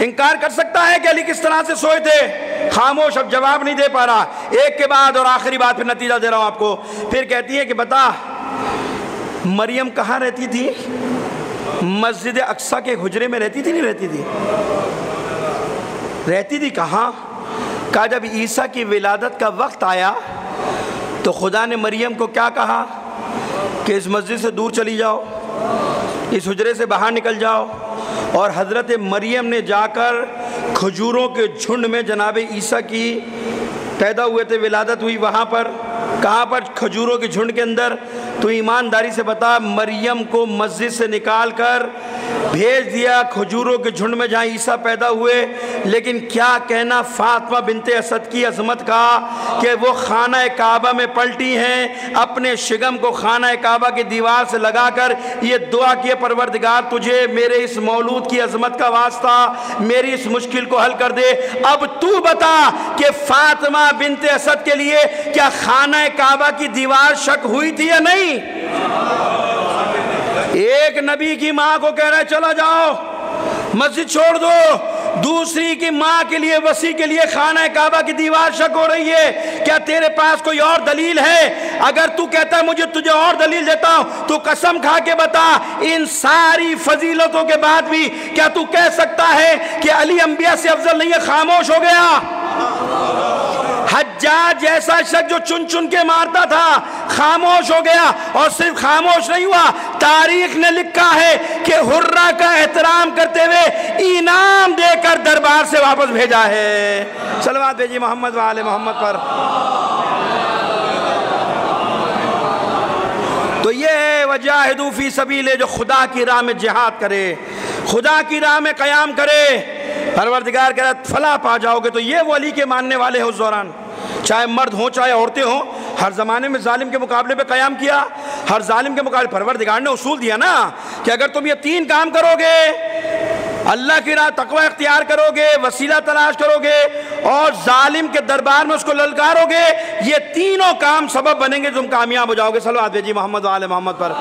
[SPEAKER 2] انکار کر سکتا ہے کہ علی کس طرح سے سوئے تھے؟ خاموش، اب جواب نہیں دے پا رہا۔ ایک کے بعد اور آخری بات، پھر نتیجہ دے رہا ہوں آپ کو۔ پھر کہتی ہے کہ بتا مریم کہاں رہتی تھی؟ مسجد اقصیٰ کے حجرے میں رہتی تھی؟ نہیں رہتی تھی؟ رہتی تھی کہاں؟ کہا جب عیسیٰ کی ولادت کا وقت آیا تو خدا نے مریم کو کیا کہا کہ اس مسجد سے دور چلی جاؤ، اس حجرے سے باہر نکل جاؤ، اور حضرت مریم نے جا کر کھجوروں کے جھنڈ میں جناب عیسیٰ کی پیدا ہوئے تھے، ولادت ہوئی وہاں پر، کہاں پر؟ کھجوروں کے جھنڈ کے اندر۔ تو ایمانداری سے بتا، مریم کو مسجد سے نکال کر بھیج دیا کھجوروں کے جھنڈ میں جہاں عیسیٰ پیدا ہوئے، لیکن کیا کہنا فاطمہ بنت اسد کی عظمت کا کہ وہ خانہ کعبہ میں پلٹی ہیں، اپنے شگم کو خانہ کعبہ کی دیوار سے لگا کر یہ دعا کیے پروردگار تجھے میرے اس مولود کی عظمت کا واسطہ میری اس مشکل کو حل کر دے۔ اب تو بتا کہ فاطمہ بنت اسد کے لیے کیا خانہ کعبہ کی دیوار شک ہوئی تھی یا نہیں؟ ایک نبی کی ماں کو کہہ رہا ہے چلا جاؤ مسجد چھوڑ دو، دوسری کی ماں کے لیے، وسیع کے لیے خانہ کعبہ کی دیوار شک ہو رہی ہے۔ کیا تیرے پاس کوئی اور دلیل ہے؟ اگر تو کہتا ہے مجھے تجھے اور دلیل دیتا ہوں تو قسم کھا کے بتا، ان ساری فضیلتوں کے بعد بھی کیا تو کہہ سکتا ہے کہ علی انبیاء سے افضل نہیں ہے؟ خاموش ہو گیا۔ حجاج جیسا شخص جو چن چن کے مارتا تھا خاموش ہو گیا، اور صرف خاموش نہیں ہوا، تاریخ نے لکھا ہے کہ حرہ کا احترام کرتے ہوئے انعام دے کر دربار سے واپس بھیجا ہے۔ صلوات بھیجیے محمد و آل محمد پر۔ تو یہ ہے وجاہدوا فی سبیلہ، جو خدا کی راہ میں جہاد کرے، خدا کی راہ میں قیام کرے، پروردگار کہہ رہا فلاح پا جاؤ گے۔ تو یہ وہ علی کے ماننے والے ہیں اس دوران، چاہے مرد ہوں چاہے عورتیں ہوں، ہر زمانے میں ظالم کے مقابلے پہ قیام کیا، ہر ظالم کے مقابلے پروردگار نے اصول دیا نا کہ اگر تم یہ 3 کام کرو گے، اللہ کی راہ تقوی اختیار کرو گے، وسیلہ تلاش کرو گے، اور ظالم کے دربار میں اس کو للکارو گے، یہ تینوں کام سبب بنیں گے تم کامیاب ہو جاؤ گے۔ صلوات بھیجیے محمد و آل محمد پر۔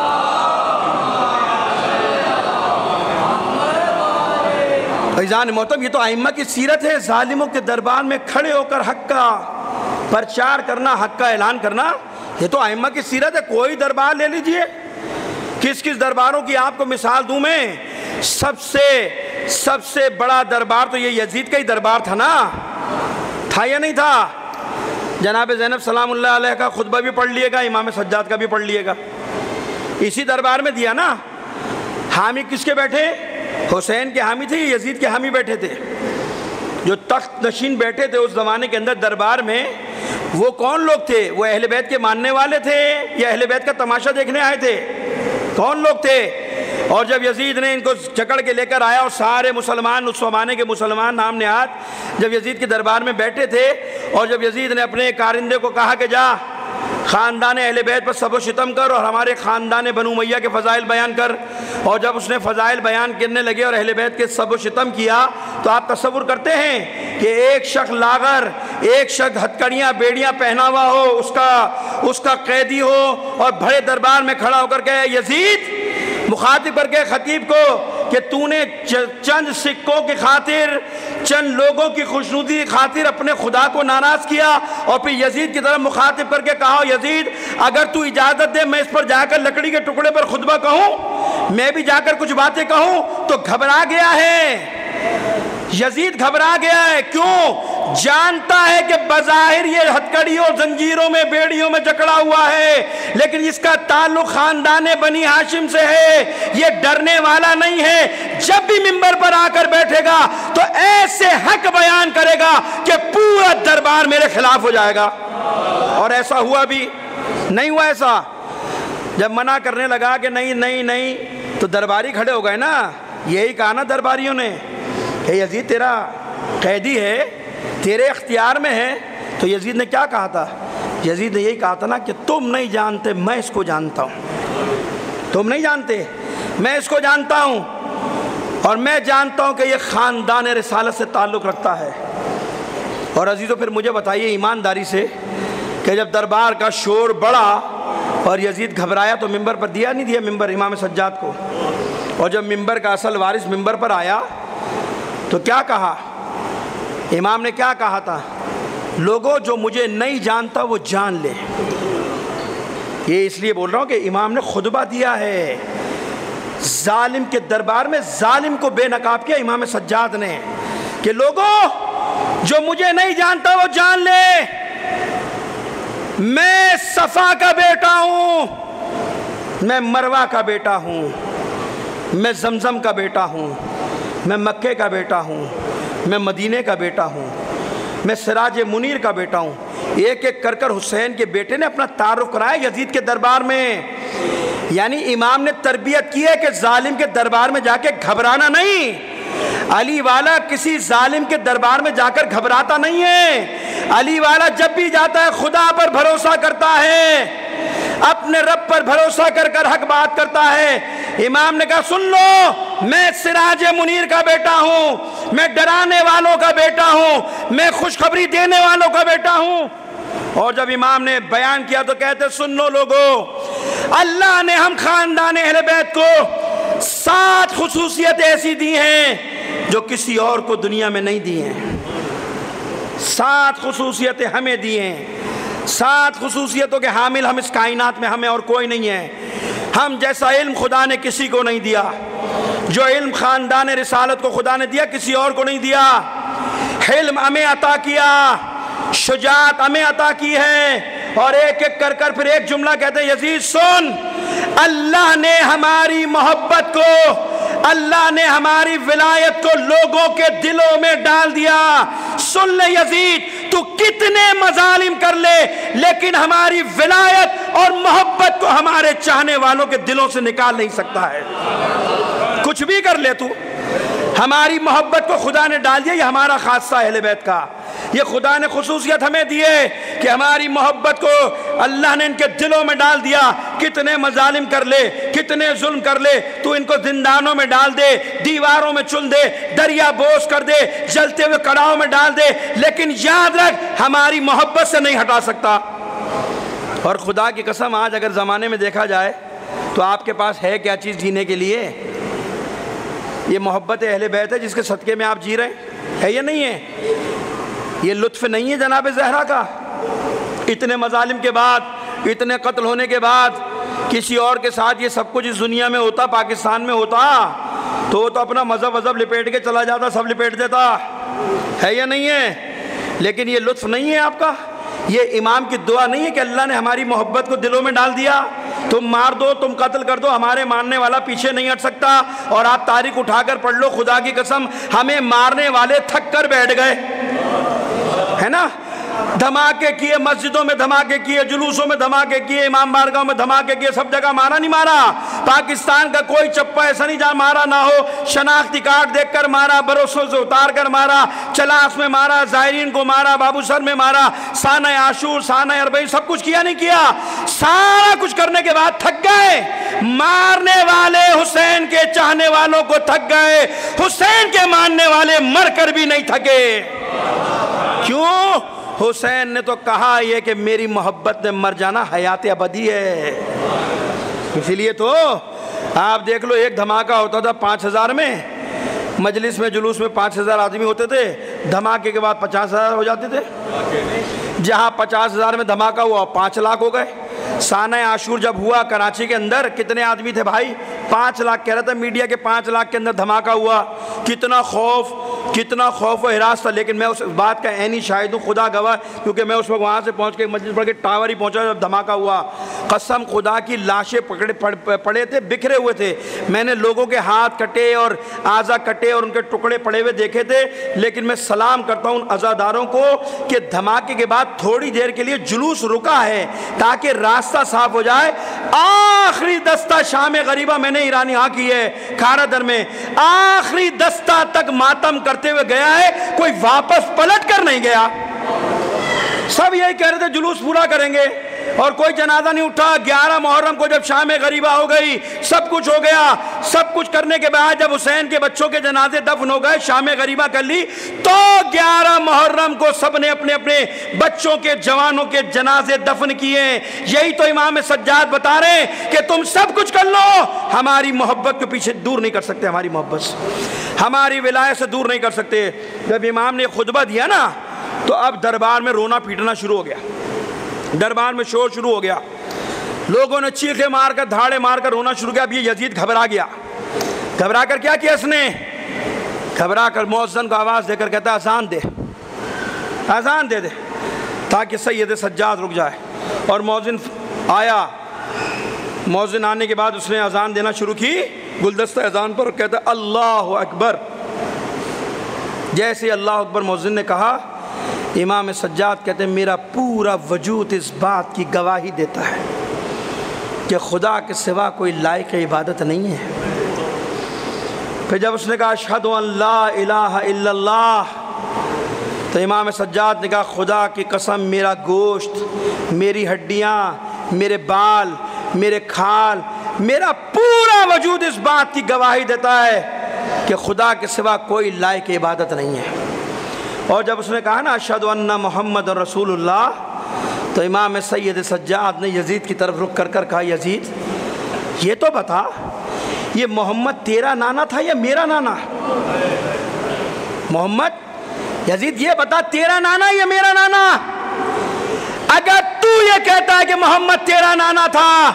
[SPEAKER 2] فیضان محترم، یہ تو ائمہ کی سیرت ہے، ظالموں کے دربار میں کھڑے ہو کر حق کا پرچار کرنا، حق کا اعلان کرنا، یہ تو ائمہ کی سیرت ہے۔ کوئی دربار لے لیجئے، کس کس درباروں کی آپ کو مثال دوں میں؟ سب سے بڑا دربار تو یہ یزید کا ہی دربار تھا نا، تھا یا نہیں تھا؟ جناب زینب سلام اللہ علیہ کا خطبہ بھی پڑھ لیے گا، امام سجاد کا بھی پڑھ لیے گا، اسی دربار میں دیا نا۔ حامی کس کے بیٹھے؟ حسین کے حامی تھے، یزید کے حامی بیٹھے تھے؟ جو تخت نشین بیٹھے تھے اس زمانے کے اندر دربار میں، وہ کون لوگ تھے؟ وہ اہل بیت کے ماننے والے تھے یا اہل بیت کا تماشا دیکھنے آئے تھے؟ کون لوگ تھے؟ اور جب یزید نے ان کو جکڑ کے لے کر آیا اور سارے مسلمان، اس زمانے کے مسلمان نام نہاد جب یزید کے دربار میں بیٹھے تھے، اور جب یزید نے اپنے کارندے کو کہا کہ جا خاندان اہل بیت پر سب و شتم کر اور ہمارے خاندان بنو امیہ کے فضائل بیان کر، اور جب اس نے فضائل بیان کرنے لگے اور اہل بیت کے سب و شتم کیا، تو آپ تصور کرتے ہیں کہ ایک شخص لاغر، ایک شخص ہتکڑیاں بیڑیاں پہنا ہوا ہو، اس کا قیدی ہو، اور بڑے دربار میں کھڑا ہو کر کے یزید مخاطب کر کے خطیب کو کہ تو نے چند سکوں کی خاطر، چند لوگوں کی خوشنودی کی خاطر اپنے خدا کو ناراض کیا، اور پھر یزید کی طرف مخاطب کر کے کہا یزید اگر تو اجازت دے میں اس پر جا کر لکڑی کے ٹکڑے پر خطبہ کہوں، میں بھی جا کر کچھ باتیں کہوں۔ تو گھبرا گیا ہے یزید، گھبرا گیا ہے۔ کیوں؟ جانتا ہے کہ بظاہر یہ ہتکڑیوں، زنجیروں میں، بیڑیوں میں جکڑا ہوا ہے، لیکن اس کا تعلق خاندان بنی ہاشم سے ہے، یہ ڈرنے والا نہیں ہے۔ جب بھی منبر پر آ کر بیٹھے گا تو ایسے حق بیان کرے گا کہ پورا دربار میرے خلاف ہو جائے گا۔ اور ایسا ہوا بھی نہیں ہوا؟ ایسا جب منع کرنے لگا کہ نہیں نہیں نہیں، تو درباری کھڑے ہو گئے نا۔ یہی کہا نا درباریوں نے کہ یزید تیرا قیدی ہے، تیرے اختیار میں ہے۔ تو یزید نے کیا کہا تھا؟ یزید نے یہی کہا تھا نا کہ تم نہیں جانتے، میں اس کو جانتا ہوں۔ تم نہیں جانتے، میں اس کو جانتا ہوں، اور میں جانتا ہوں کہ یہ خاندان رسالت سے تعلق رکھتا ہے۔ اور عزیزو پھر مجھے بتائیے ایمانداری سے کہ جب دربار کا شور بڑھا اور یزید گھبرایا تو ممبر پر دیا نہیں دیا ممبر امام سجاد کو؟ اور جب ممبر کا اصل وارث ممبر پر آیا تو کیا کہا امام نے؟ کیا کہا تھا؟ لوگوں جو مجھے نہیں جانتا وہ جان لے۔ یہ اس لیے بول رہا ہوں کہ امام نے خطبہ دیا ہے، ظالم کے دربار میں ظالم کو بے نقاب کیا امام سجاد نے کہ لوگوں جو مجھے نہیں جانتا وہ جان لے، میں صفا کا بیٹا ہوں، میں مروہ کا بیٹا ہوں، میں زمزم کا بیٹا ہوں، میں مکے کا بیٹا ہوں، میں مدینے کا بیٹا ہوں، میں سراج منیر کا بیٹا ہوں۔ ایک ایک کر کر حسین کے بیٹے نے اپنا تعارف کرایا یزید کے دربار میں۔ یعنی امام نے تربیت کی ہے کہ ظالم کے دربار میں جا کے گھبرانا نہیں۔ علی والا کسی ظالم کے دربار میں جا کر گھبراتا نہیں ہے۔ علی والا جب بھی جاتا ہے خدا پر بھروسہ کرتا ہے، اپنے رب پر بھروسہ کر کر حق بات کرتا ہے۔ امام نے کہا سن لو، میں سراج منیر کا بیٹا ہوں، میں ڈرانے والوں کا بیٹا ہوں، میں خوشخبری دینے والوں کا بیٹا ہوں۔ اور جب امام نے بیان کیا تو کہتے سن لو لوگوں، اللہ نے ہم خاندان اہل بیت کو 7 خصوصیت ایسی دی ہیں جو کسی اور کو دنیا میں نہیں دی ہیں۔ 7 خصوصیتیں ہمیں دی ہیں، 7 خصوصیتوں کے حامل ہم اس کائنات میں، ہمیں اور کوئی نہیں ہے۔ ہم جیسا علم خدا نے کسی کو نہیں دیا، جو علم خاندان رسالت کو خدا نے دیا کسی اور کو نہیں دیا۔ علم ہمیں عطا کیا، شجاعت ہمیں عطا کی ہے، اور ایک ایک کر کر پھر ایک جملہ کہتے ہیں یزید سن، اللہ نے ہماری محبت کو، اللہ نے ہماری ولایت کو لوگوں کے دلوں میں ڈال دیا۔ سن لے یزید، تو کتنے مظالم کر لے لیکن ہماری ولایت اور محبت کو ہمارے چاہنے والوں کے دلوں سے نکال نہیں سکتا ہے۔ کچھ بھی کر لے تو، ہماری محبت کو خدا نے ڈال دیا۔ یہ ہمارا خاصہ اہل بیت کا، یہ خدا نے خصوصیت ہمیں دی ہے کہ ہماری محبت کو اللہ نے ان کے دلوں میں ڈال دیا۔ کتنے مظالم کر لے، کتنے ظلم کر لے، تو ان کو زندانوں میں ڈال دے، دیواروں میں چل دے، دریا بوس کر دے، جلتے ہوئے کڑاہوں میں ڈال دے، لیکن یاد رکھ ہماری محبت سے نہیں ہٹا سکتا۔ اور خدا کی قسم آج اگر زمانے میں دیکھا جائے تو آپ کے پاس ہے کیا چیز جینے کے لیے؟ یہ محبت اہل بیت ہے جس کے صدقے میں آپ جی رہے ہیں، ہے یا نہیں ہے؟ یہ لطف نہیں ہے جناب زہرا کا؟ اتنے مظالم کے بعد، اتنے قتل ہونے کے بعد کسی اور کے ساتھ یہ سب کچھ اس دنیا میں ہوتا، پاکستان میں ہوتا، تو وہ تو اپنا مذہب لپیٹ کے چلا جاتا، سب لپیٹ دیتا، ہے یا نہیں ہے؟ لیکن یہ لطف نہیں ہے آپ کا، یہ امام کی دعا نہیں ہے کہ اللہ نے ہماری محبت کو دلوں میں ڈال دیا، تم مار دو، تم قتل کر دو، ہمارے ماننے والا پیچھے نہیں ہٹ سکتا۔ اور آپ تاریخ اٹھا کر پڑھ لو، خدا کی قسم ہمیں مارنے والے تھک کر بیٹھ گئے، ہے نا؟ دھماکے کیے، مسجدوں میں دھماکے کیے، جلوسوں میں دھماکے کیے، امام بارگاہ میں دھماکے کیے، سب جگہ مارا نہیں مارا؟ پاکستان کا کوئی چپا ایسا نہیں جہاں مارا نہ ہو، شناختی کارڈ دیکھ کر مارا، بروسوں سے اتار کر مارا، چلاس میں مارا، زائرین کو مارا، بابو سر میں مارا، سانہ عاشور، سانہ اربعین، سب کچھ کیا نہیں کیا؟ سارا کچھ کرنے کے بعد تھک گئے۔ مارنے والے حسین کے چاہنے والوں کو تھک گئے، حسین کے ماننے والے مر کر بھی نہیں تھکے۔ کیوں؟ حسین نے تو کہا یہ کہ میری محبت میں مر جانا حیات ابدی ہے۔ اسی لیے تو آپ دیکھ لو، ایک دھماکہ ہوتا تھا 5000 میں، مجلس میں جلوس میں 5000 آدمی ہوتے تھے، دھماکے کے بعد 50,000 ہو جاتے تھے۔ جہاں 50,000 میں دھماکہ ہوا 5 لاکھ ہو گئے۔ سانہ عاشور جب ہوا کراچی کے اندر کتنے آدمی تھے بھائی؟ 5 لاکھ کہہ رہا تھا میڈیا کے، 5 لاکھ کے اندر دھماکہ ہوا۔ کتنا خوف و ہراس تھا، لیکن میں اس بات کا عینی شاہد ہوں، خدا گواہ، کیونکہ میں اس وقت وہاں سے پہنچ کے مجلس پڑھ کے ٹاور ہی پہنچا جب دھماکہ ہوا۔ قسم خدا کی لاشیں پڑے تھے، بکھرے ہوئے تھے، میں نے لوگوں کے ہاتھ کٹے اور اعضا کٹے اور ان کے ٹکڑے پڑے ہوئے دیکھے تھے، لیکن میں سلام کرتا ہوں عزاداروں کو کہ دھماکے کے بعد تھوڑی دیر کے لیے جلوس رکا ہے تاکہ راستہ صاف ہو جائے۔ آخری دستہ شام غریبہ میں نے ایرانی ہاں کی ہے کھارا در میں، آخری دستہ تک ماتم کرتے ہوئے گیا ہے، کوئی واپس پلٹ کر نہیں گیا۔ سب یہی کہہ رہے تھے جلوس پورا کریں گے، اور کوئی جنازہ نہیں اٹھا۔ 11 محرم کو جب شام غریبہ ہو گئی، سب کچھ ہو گیا، سب کچھ کرنے کے بعد جب حسین کے بچوں کے جنازے دفن ہو گئے، شام غریبہ کر لی، تو 11 محرم کو سب نے اپنے اپنے بچوں کے جوانوں کے جنازے دفن کیے۔ یہی تو امام سجاد بتا رہے ہیں کہ تم سب کچھ کر لو، ہماری محبت کے پیچھے دور نہیں کر سکتے، ہماری محبت سے، ہماری ولایت سے دور نہیں کر سکتے۔ جب امام نے خطبہ دیا نا تو اب دربار میں رونا پیٹنا شروع ہو گیا، دربار میں شور شروع ہو گیا، لوگوں نے چیخے مار کر دھاڑے مار کر رونا شروع کیا۔ اب یہ یزید گھبرا گیا، گھبرا کر کیا کیا اس نے؟ گھبرا کر مؤذن کو آواز دے کر کہتا ہے اذان دے، اذان دے دے تاکہ سید سجاد رک جائے۔ اور مؤذن آیا، مؤذن آنے کے بعد اس نے اذان دینا شروع کی گلدستہ اذان پر، کہتا ہے اللہ اکبر۔ جیسے اللہ اکبر مؤذن نے کہا، امام سجاد کہتے ہیں میرا پورا وجود اس بات کی گواہی دیتا ہے کہ خدا کے سوا کوئی لائق عبادت نہیں ہے۔ پھر جب اس نے کہا اشہد ان لا الہ الا اللہ، تو امام سجاد نے کہا خدا کی قسم میرا گوشت، میری ہڈیاں، میرے بال، میرے کھال، میرا پورا وجود اس بات کی گواہی دیتا ہے کہ خدا کے سوا کوئی لائق عبادت نہیں ہے۔ اور جب اس نے کہا نا اشہد ان محمد رسول اللہ، تو امام سید سجاد نے یزید کی طرف رخ کر کر کہا یزید یہ تو بتا، یہ محمد تیرا نانا تھا یا میرا نانا؟ محمد، یزید یہ بتا تیرا نانا یا میرا نانا؟ اگر تو یہ کہتا ہے کہ محمد تیرا نانا تھا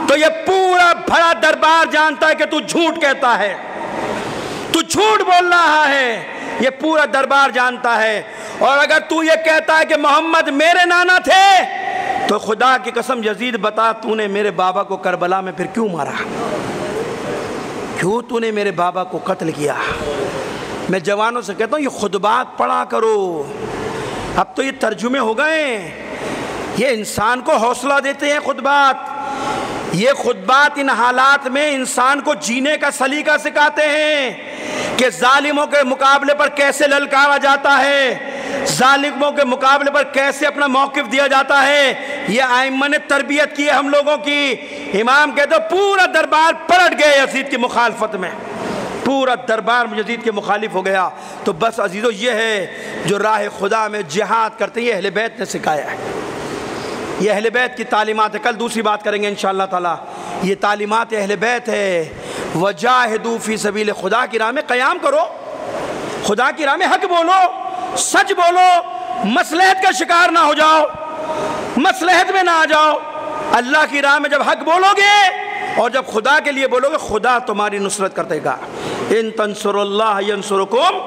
[SPEAKER 2] تو یہ پورا بڑا دربار جانتا ہے کہ تو جھوٹ کہتا ہے، تو جھوٹ بول رہا ہے، یہ پورا دربار جانتا ہے۔ اور اگر تو یہ کہتا ہے کہ محمد میرے نانا تھے تو خدا کی قسم یزید بتا تو نے میرے بابا کو کربلا میں پھر کیوں مارا؟ کیوں تو نے میرے بابا کو قتل کیا؟ میں جوانوں سے کہتا ہوں یہ خطبات پڑھا کرو، اب تو یہ ترجمے ہو گئے، یہ انسان کو حوصلہ دیتے ہیں خطبات، یہ خطبات ان حالات میں انسان کو جینے کا سلیقہ سکھاتے ہیں کہ ظالموں کے مقابلے پر کیسے للکارا جاتا ہے، ظالموں کے مقابلے پر کیسے اپنا موقف دیا جاتا ہے۔ یہ ائمہ نے تربیت کی ہے ہم لوگوں کی۔ امام کہتے ہیں پورا دربار پلٹ گئے یزید کی مخالفت میں، پورا دربار یزید کے مخالف ہو گیا۔ تو بس عزیزو یہ ہے جو راہ خدا میں جہاد کرتے ہیں، یہ اہل بیت نے سکھایا ہے، یہ اہل بیت کی تعلیمات ہے۔ کل دوسری بات کریں گے انشاءاللہ تعالی، یہ تعلیمات اہل بیت ہے۔ وجاہدوا فی سبیل، خدا کی راہ میں قیام کرو، خدا کی راہ میں حق بولو، سچ بولو، مصلحت کا شکار نہ ہو جاؤ، مصلحت میں نہ آ جاؤ۔ اللہ کی راہ میں جب حق بولو گے اور جب خدا کے لیے بولو گے، خدا تمہاری نصرت کرے گا۔ ان تنصروا اللہ ینصرکم،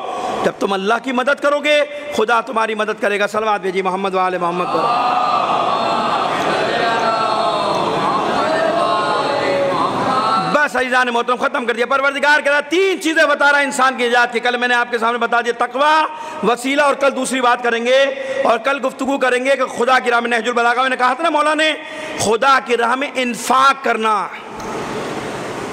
[SPEAKER 2] جب تم اللہ کی مدد کرو گے خدا تمہاری مدد کرے گا۔ صلوات بھیجیے محمد و آل محمد پر۔ بس عزیزان محترم ختم کر دیا۔ پروردگار کہہ رہا ہے 3 چیزیں بتا رہا ہے انسان کی نجات کی۔ کل میں نے آپ کے سامنے بتا دیا تقوی، وسیلہ، اور کل دوسری بات کریں گے، اور کل گفتگو کریں گے کہ خدا کی راہ میں نہج البلاغہ میں نے کہا تھا نا مولا نے خدا کی راہ میں انفاق کرنا،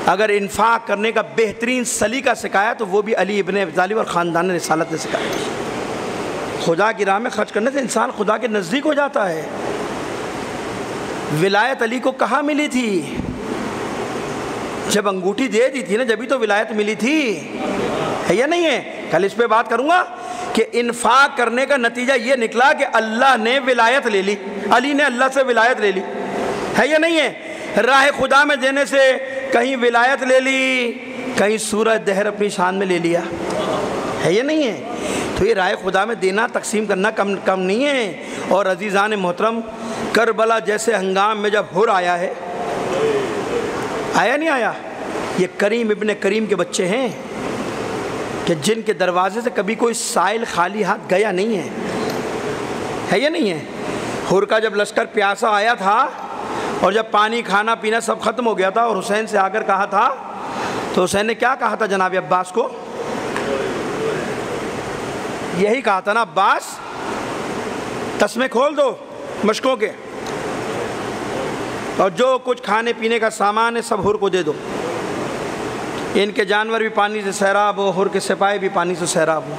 [SPEAKER 2] اگر انفاق کرنے کا بہترین سلیقہ سکھایا تو وہ بھی علی ابن ابی طالب اور خاندان رسالت نے سکھایا۔ خدا کی راہ میں خرچ کرنے سے انسان خدا کے نزدیک ہو جاتا ہے۔ ولایت علی کو کہاں ملی تھی؟ جب انگوٹھی دے دی تھی نا، جبھی تو ولایت ملی تھی، ہے یا نہیں ہے؟ کل اس پہ بات کروں گا کہ انفاق کرنے کا نتیجہ یہ نکلا کہ اللہ نے ولایت لے لی، علی نے اللہ سے ولایت لے لی، ہے یا نہیں ہے؟ راہ خدا میں دینے سے کہیں ولایت لے لی، کہیں سورج دہر اپنی شان میں لے لیا، ہے یا نہیں ہے؟ تو یہ راہ خدا میں دینا تقسیم کرنا کم نہیں ہے۔ اور عزیزان محترم کربلا جیسے ہنگام میں جب ہر آیا ہے، آیا نہیں آیا؟ یہ کریم ابن کریم کے بچے ہیں کہ جن کے دروازے سے کبھی کوئی سائل خالی ہاتھ گیا نہیں ہے یا نہیں ہے؟ ہر کا جب لشکر پیاسا آیا تھا اور جب پانی کھانا پینا سب ختم ہو گیا تھا اور حسین سے آ کر کہا تھا، تو حسین نے کیا کہا تھا جناب عباس کو؟ یہی کہا تھا نا عباس تسمے کھول دو مشکوں کے، اور جو کچھ کھانے پینے کا سامان ہے سب ہر کو دے دو، ان کے جانور بھی پانی سے سیراب ہو، ہر کے سپاہی بھی پانی سے سیراب ہو۔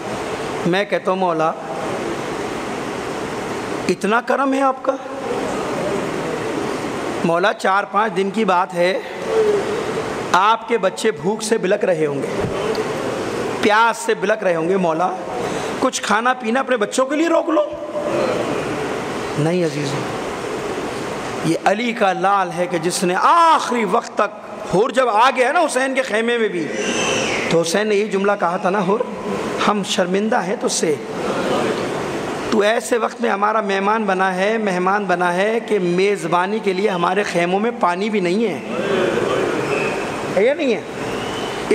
[SPEAKER 2] میں کہتا ہوں مولا اتنا کرم ہے آپ کا، مولا 4-5 دن کی بات ہے، آپ کے بچے بھوک سے بلک رہے ہوں گے، پیاس سے بلک رہے ہوں گے، مولا کچھ کھانا پینا اپنے بچوں کے لیے روک لو۔ نہیں عزیزوں، یہ علی کا لال ہے کہ جس نے آخری وقت تک، حور جب آ گیا نا حسین کے خیمے میں بھی، تو حسین نے یہی جملہ کہا تھا نا، حور ہم شرمندہ ہیں تجھ سے، تو ایسے وقت میں ہمارا مہمان بنا ہے کہ میزبانی کے لیے ہمارے خیموں میں پانی بھی نہیں ہے یا نہیں ہے؟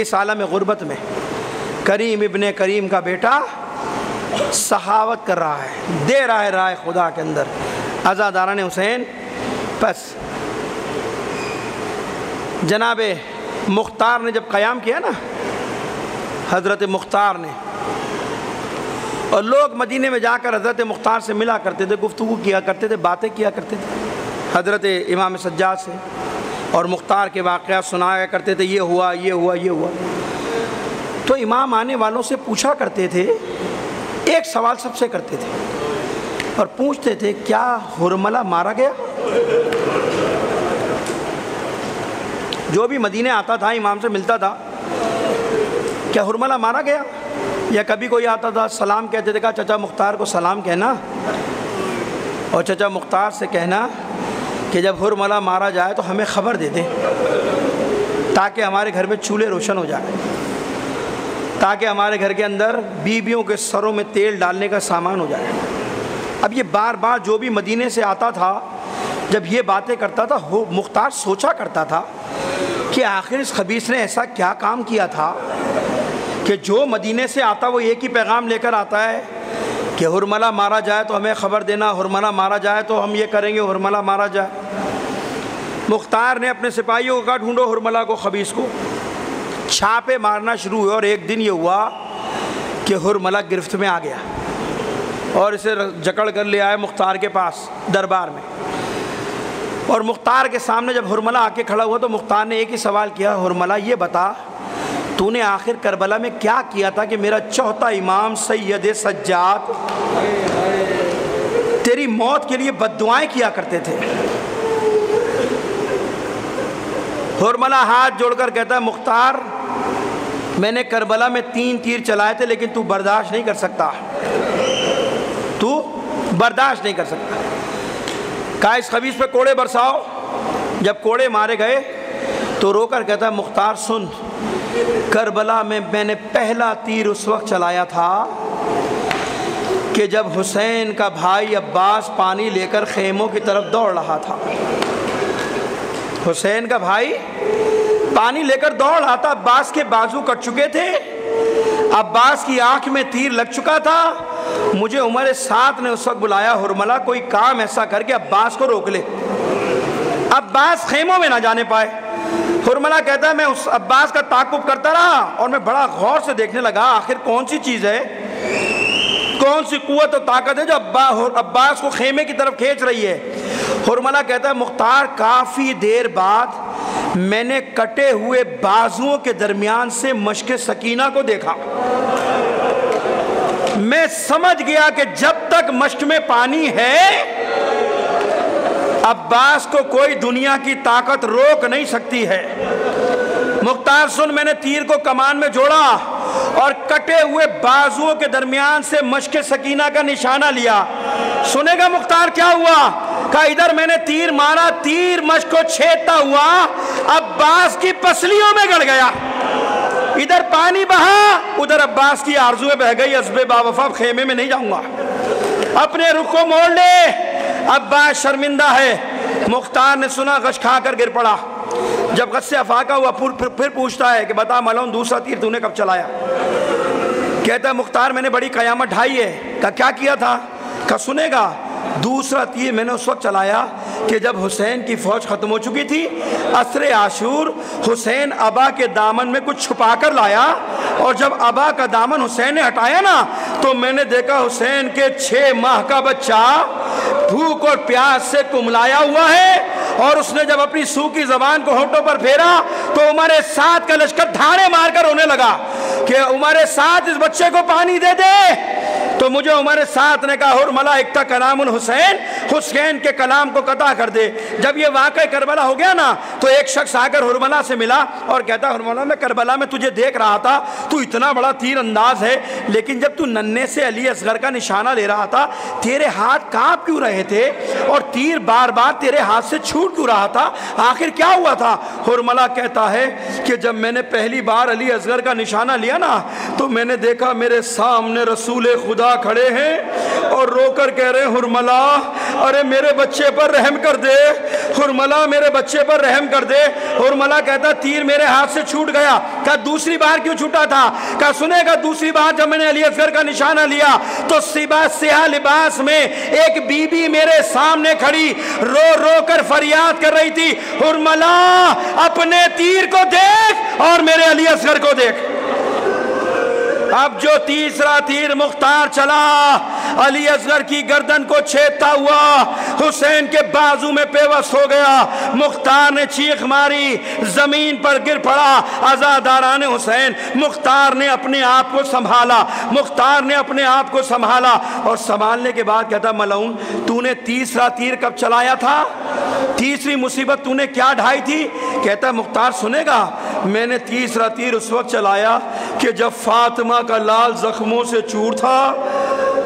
[SPEAKER 2] اس عالم غربت میں کریم ابن کریم کا بیٹا سخاوت کر رہا ہے، دے رہا ہے راہ خدا کے اندر۔ عزاداران حسین، بس جناب مختار نے جب قیام کیا نا، حضرت مختار نے، اور لوگ مدینے میں جا کر حضرت مختار سے ملا کرتے تھے، گفتگو کیا کرتے تھے، باتیں کیا کرتے تھے حضرت امام سجاد سے، اور مختار کے واقعات سنایا کرتے تھے، یہ ہوا یہ ہوا یہ ہوا۔ تو امام آنے والوں سے پوچھا کرتے تھے، ایک سوال سب سے کرتے تھے اور پوچھتے تھے، کیا حرملہ مارا گیا؟ جو بھی مدینے آتا تھا امام سے ملتا تھا، کیا حرملہ مارا گیا؟ یا کبھی کوئی آتا تھا سلام کہتے تھے، کہا چچا مختار کو سلام کہنا، اور چچا مختار سے کہنا کہ جب حرملہ مارا جائے تو ہمیں خبر دے دیں، تاکہ ہمارے گھر میں چولہے روشن ہو جائے، تاکہ ہمارے گھر کے اندر بیویوں کے سروں میں تیل ڈالنے کا سامان ہو جائے۔ اب یہ بار بار جو بھی مدینے سے آتا تھا، جب یہ باتیں کرتا تھا، مختار سوچا کرتا تھا کہ آخر اس خبیث نے ایسا کیا کام کیا تھا کہ جو مدینے سے آتا وہ ایک ہی پیغام لے کر آتا ہے کہ حرملہ مارا جائے تو ہمیں خبر دینا، حرملہ مارا جائے تو ہم یہ کریں گے، حرملہ مارا جائے۔ مختار نے اپنے سپاہیوں کو کہا، ڈھونڈو حرملہ کو، خبیث کو۔ چھاپے مارنا شروع ہوئے، اور ایک دن یہ ہوا کہ حرملہ گرفت میں آ گیا اور اسے جکڑ کر لے آئے مختار کے پاس دربار میں، اور مختار کے سامنے جب حرملہ آ کے کھڑا ہوا تو مختار نے ایک ہی سوال کیا، حرملہ یہ بتا تو نے آخر کربلا میں کیا کیا تھا کہ میرا چوتھا امام سید سجاد تیری موت کے لیے بد دعائیں کیا کرتے تھے؟ حرملہ ہاتھ جوڑ کر کہتا ہے، مختار میں نے کربلا میں 3 تیر چلائے تھے، لیکن تو برداشت نہیں کر سکتا، تو برداشت نہیں کر سکتا۔ کہا اس خبیث پہ کوڑے برساؤ۔ جب کوڑے مارے گئے تو رو کر کہتا ہے، مختار سن، کربلا میں نے پہلا تیر اس وقت چلایا تھا کہ جب حسین کا بھائی عباس پانی لے کر خیموں کی طرف دوڑ رہا تھا۔ حسین کا بھائی پانی لے کر دوڑ رہا تھا، عباس کے بازو کٹ چکے تھے، عباس کی آنکھ میں تیر لگ چکا تھا۔ مجھے عمر سعد نے اس وقت بلایا، حرملہ کوئی کام ایسا کر کے عباس کو روک لے، عباس خیموں میں نہ جانے پائے۔ حرملہ کہتا ہے، میں اس عباس کا تعاقب کرتا رہا اور میں بڑا غور سے دیکھنے لگا آخر کون سی چیز ہے، کون سی قوت و طاقت ہے جو عباس کو خیمے کی طرف کھینچ رہی ہے۔ حرملہ کہتا ہے، مختار کافی دیر بعد میں نے کٹے ہوئے بازوؤں کے درمیان سے مشک سکینہ کو دیکھا۔ میں سمجھ گیا کہ جب تک مشک میں پانی ہے عباس کو کوئی دنیا کی طاقت روک نہیں سکتی ہے۔ مختار سن، میں نے تیر کو کمان میں جوڑا اور کٹے ہوئے بازوؤں کے درمیان سے مشک سکینہ کا نشانہ لیا۔ سنے گا مختار کیا ہوا؟ کہا ادھر میں نے تیر مارا، تیر مشک کو چھیدتا ہوا عباس کی پسلیوں میں گڑ گیا، ادھر پانی بہا، ادھر عباس کی آرزویں بہ گئی، حسب باوفا خیمے میں نہیں جاؤں گا، اپنے رخ کو موڑ لے، عباس شرمندہ ہے۔ مختار نے سنا، غش کھا کر گر پڑا۔ جب غصے افاقہ ہوا پھر پوچھتا ہے کہ بتا ملعون دوسرا تیر تو نے کب چلایا؟ کہتا ہے مختار میں نے بڑی قیامت ڈھائی ہے۔ کہا کیا کیا تھا؟ کہا سنے گا، دوسرا تیر میں نے اس وقت چلایا کہ جب حسین کی فوج ختم ہو چکی تھی، عصر عاشور حسین ابا کے دامن میں کچھ چھپا کر لایا، اور جب ابا کا دامن حسین نے ہٹایا نا تو میں نے دیکھا حسین کے 6 ماہ کا بچہ بھوک اور پیاس سے کملایا ہوا ہے، اور اس نے جب اپنی سوکھی زبان کو ہونٹوں پر پھیرا تو عمر سعد کا لشکر دھاڑے مار کر رونے لگا کہ عمر سعد اس بچے کو پانی دے دے۔ تو مجھے عمر سعد نے کہا حرملہ اکتا کلام الحسین، حسین کے کلام کو قطع کر دے۔ جب یہ واقعہ کربلا ہو گیا نا تو ایک شخص آ کر حرملہ سے ملا اور کہتا حرملہ میں کربلا میں تجھے دیکھ رہا تھا، تو اتنا بڑا تیر انداز ہے، لیکن جب تو ننھے سے علی اصغر کا نشانہ لے رہا تھا تیرے ہاتھ کانپ کیوں رہے تھے اور تیر بار بار تیرے ہاتھ سے چھوٹ کیوں رہا تھا؟ آخر کیا ہوا تھا؟ حرملہ کہتا ہے کہ جب میں نے پہلی بار علی اصغر کا نشانہ لیا نا تو میں نے دیکھا میرے سامنے رسول خدا کھڑے ہیں اور رو کر کہہ رہے ہیں حرملہ ارے میرے بچے پر رحم کر دے، حرملہ میرے بچے پر رحم کر دے۔ حرملہ کہتا تیر میرے ہاتھ سے چھوٹ گیا۔ کہا دوسری بار کیوں چھوٹا تھا؟ کہا سنے گا دوسری بار جب میں نے علی اصغر کا نشانہ لیا تو سیاہ لباس میں ایک بی بی میرے سامنے کھڑی رو رو کر فریاد کر رہی تھی حرملہ اپنے تیر کو دیکھ اور میرے علی اصغر کو دیکھ۔ اب جو تیسرا تیر مختار چلا علی اصغر کی گردن کو چھیدتا ہوا حسین کے بازو میں پیوست ہو گیا۔ مختار نے چیخ ماری، زمین پر گر پڑا عزاداران حسین۔ مختار نے اپنے آپ کو سنبھالا، مختار نے اپنے آپ کو سنبھالا اور سنبھالنے کے بعد کہتا ملعون تو نے تیسرا تیر کب چلایا تھا؟ تیسری مصیبت تو نے کیا ڈھائی تھی؟ کہتا مختار سنے گا میں نے تیسرا تیر اس وقت چلایا کہ جب فاطمہ کا لال زخموں سے چور تھا،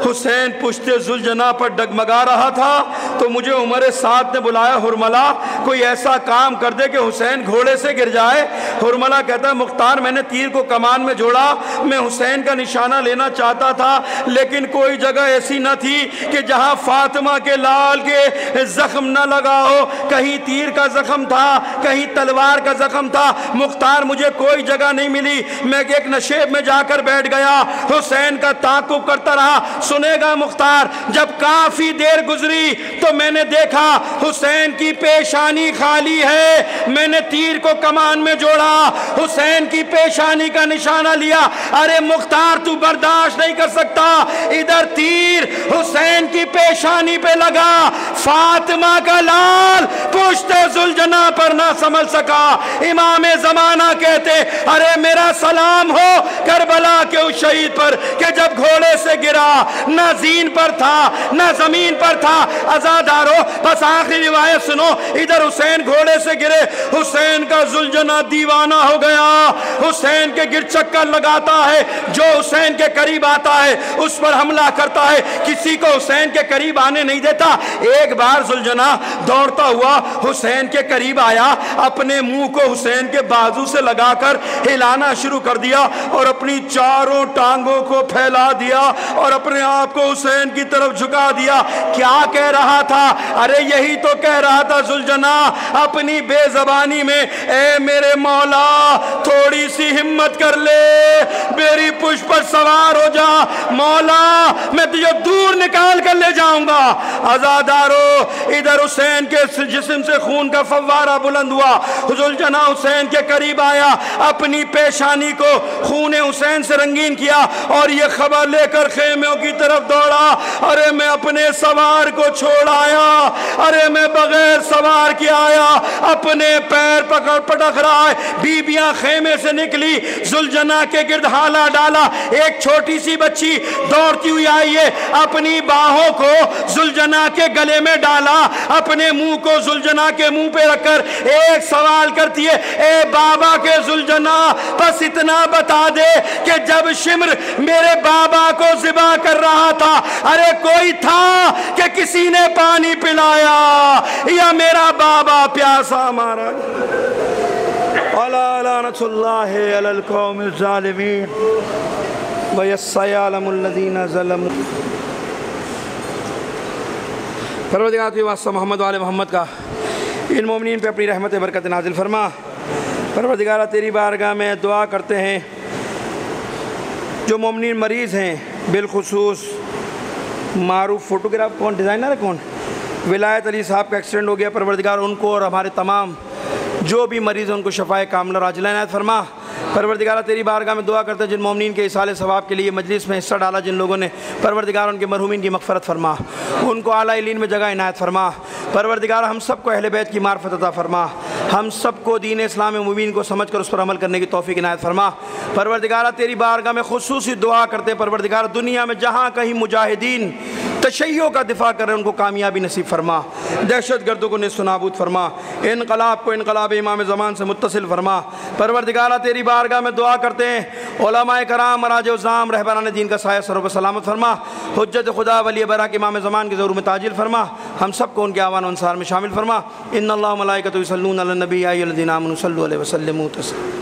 [SPEAKER 2] حسین پشت ذوالجناح پر ڈگمگا رہا تھا، تو مجھے عمر سعد نے بلایا حرملہ کوئی ایسا کام کر دے کہ حسین گھوڑے سے گر جائے۔ حرملہ کہتا ہے مختار میں نے تیر کو کمان میں جوڑا، میں حسین کا نشانہ لینا چاہتا تھا لیکن کوئی جگہ ایسی نہ تھی کہ جہاں فاطمہ کے لال کے زخم نہ لگا ہو، کہیں تیر کا زخم تھا کہیں تلوار کا زخم تھا، مختار مجھے کوئی جگہ نہیں ملی، میں ایک نشیب میں جا کر بیٹھ گیا، حسین کا تعاقب کرتا رہا۔ سنے گا مختار جب کافی دیر گزری تو میں نے دیکھا حسین کی پیشانی خالی ہے، میں نے تیر کو کمان میں جوڑا، حسین کی پیشانی کا نشانہ لیا۔ ارے مختار تو برداشت نہیں کر سکتا، ادھر تیر حسین کی پیشانی پہ لگا، فاطمہ کا لال پشت ذوالجناح پر نہ سنبھل سکا۔ امام زمانہ کہتے ارے میرا سلام ہو کربلا کے اس شہید پر کہ جب گھوڑے سے گرا نہ زین پر تھا نہ زمین پر تھا۔ عزادارو بس آخری روایت سنو، ادھر حسین گھوڑے سے گرے، حسین کا ذوالجناح دیوانہ ہو گیا، حسین کے گر چکر لگاتا ہے، جو حسین کے قریب آتا ہے اس پر حملہ کرتا ہے، کسی کو حسین کے قریب آنے نہیں دیتا۔ ایک بار ذوالجناح دوڑتا ہوا حسین کے قریب آیا، اپنے منہ کو حسین کے بازو سے لگا کر ہلانا شروع کر دیا اور اپنی چاروں ٹانگوں کو پھیلا دیا اور اپنے آپ کو حسین کی طرف جھکا دیا۔ کیا کہہ رہا تھا؟ ارے یہی تو کہہ رہا تھا ذوالجناح اپنی بے زبانی میں، اے میرے مولا تھوڑی سی ہمت کر لے، میری پشت پر سوار ہو جا، مولا میں تجھے دور نکال کر لے جاؤں گا۔ عزادارو ادھر حسین کے جسم سے خون کا فوارہ بلند ہوا، ذوالجناح حسین کے قریب آیا، اپنی پیشانی کو خون حسین سے رنگین کیا اور یہ خبر لے کر خیموں کی طرف دوڑا، ارے میں اپنے سوار کو چھوڑ آیا، ارے میں بغیر سوار کے آیا، اپنے پیر پکڑ پٹک رہا ہے۔ بیبیاں خیمے سے نکلی، ذوالجناح کے گرد حالہ ڈالا، ایک چھوٹی سی بچی دوڑتی ہوئی آئی ہے، اپنی باہوں کو ذوالجناح کے گلے میں ڈالا، اپنے منہ کو ذوالجناح کے منہ پہ رکھ کر ایک سوال کرتی ہے، اے بابا کے ذوالجناح بس اتنا بتا دے کہ جب شمر میرے بابا کو ذبح کر رہا تھا ارے کوئی تھا کہ کسی نے پانی پلایا یا میرا بابا پیاسا مارا؟ الا لعنت اللہ علی القوم الظالمین ویسیعلم الذین ظلموا۔ پروردگار تو واسطہ محمد و آل محمد کا ان مومنین پہ اپنی رحمت برکت نازل فرما۔ پروردگارہ تیری بارگاہ میں دعا کرتے ہیں جو مومنین مریض ہیں، بالخصوص معروف فوٹوگراف کون ڈیزائنر ہے کون ولایت علی صاحب کا ایکسیڈنٹ ہو گیا، پروردگار ان کو اور ہمارے تمام جو بھی مریض ہیں ان کو شفائے کاملہ عاجلہ عنایت فرما۔ پروردگارہ تیری بارگاہ میں دعا کرتے ہیں جن مومنین کے ایصال ثواب کے لیے مجلس میں حصہ ڈالا جن لوگوں نے، پروردگار ان کے مرحومین کی مغفرت فرما، ان کو اعلیٰ علین میں جگہ عنایت فرما۔ پروردگار ہم سب کو اہل بیت کی معرفت عطا فرما۔ ہم سب کو دین اسلام مبین کو سمجھ کر اس پر عمل کرنے کی توفیق عنایت فرما۔ پروردگارہ تیری بارگاہ میں خصوصی دعا کرتے پروردگار دنیا میں جہاں کہیں مجاہدین تشیع کا دفاع کر رہے ہیں ان کو کامیابی نصیب فرما، دہشت گردوں کو نصف و نابود فرما، انقلاب کو انقلاب امام زمان سے متصل فرما۔ پروردگارہ تیری بارگاہ میں دعا کرتے ہیں علماء کرام مراجع عظام رہبران دین کا سایہ سر و سلامت فرما، حجت خدا ولی برا امام زمان کے ظہور میں تاجل فرما، ہم سب کو ان کے اعوان و انصار میں شامل فرما۔ ان اللہ و ملائکتہ یصلون علی النبی یا ایھا الذین آمنوا صلوا علیہ وسلموا تسلیما۔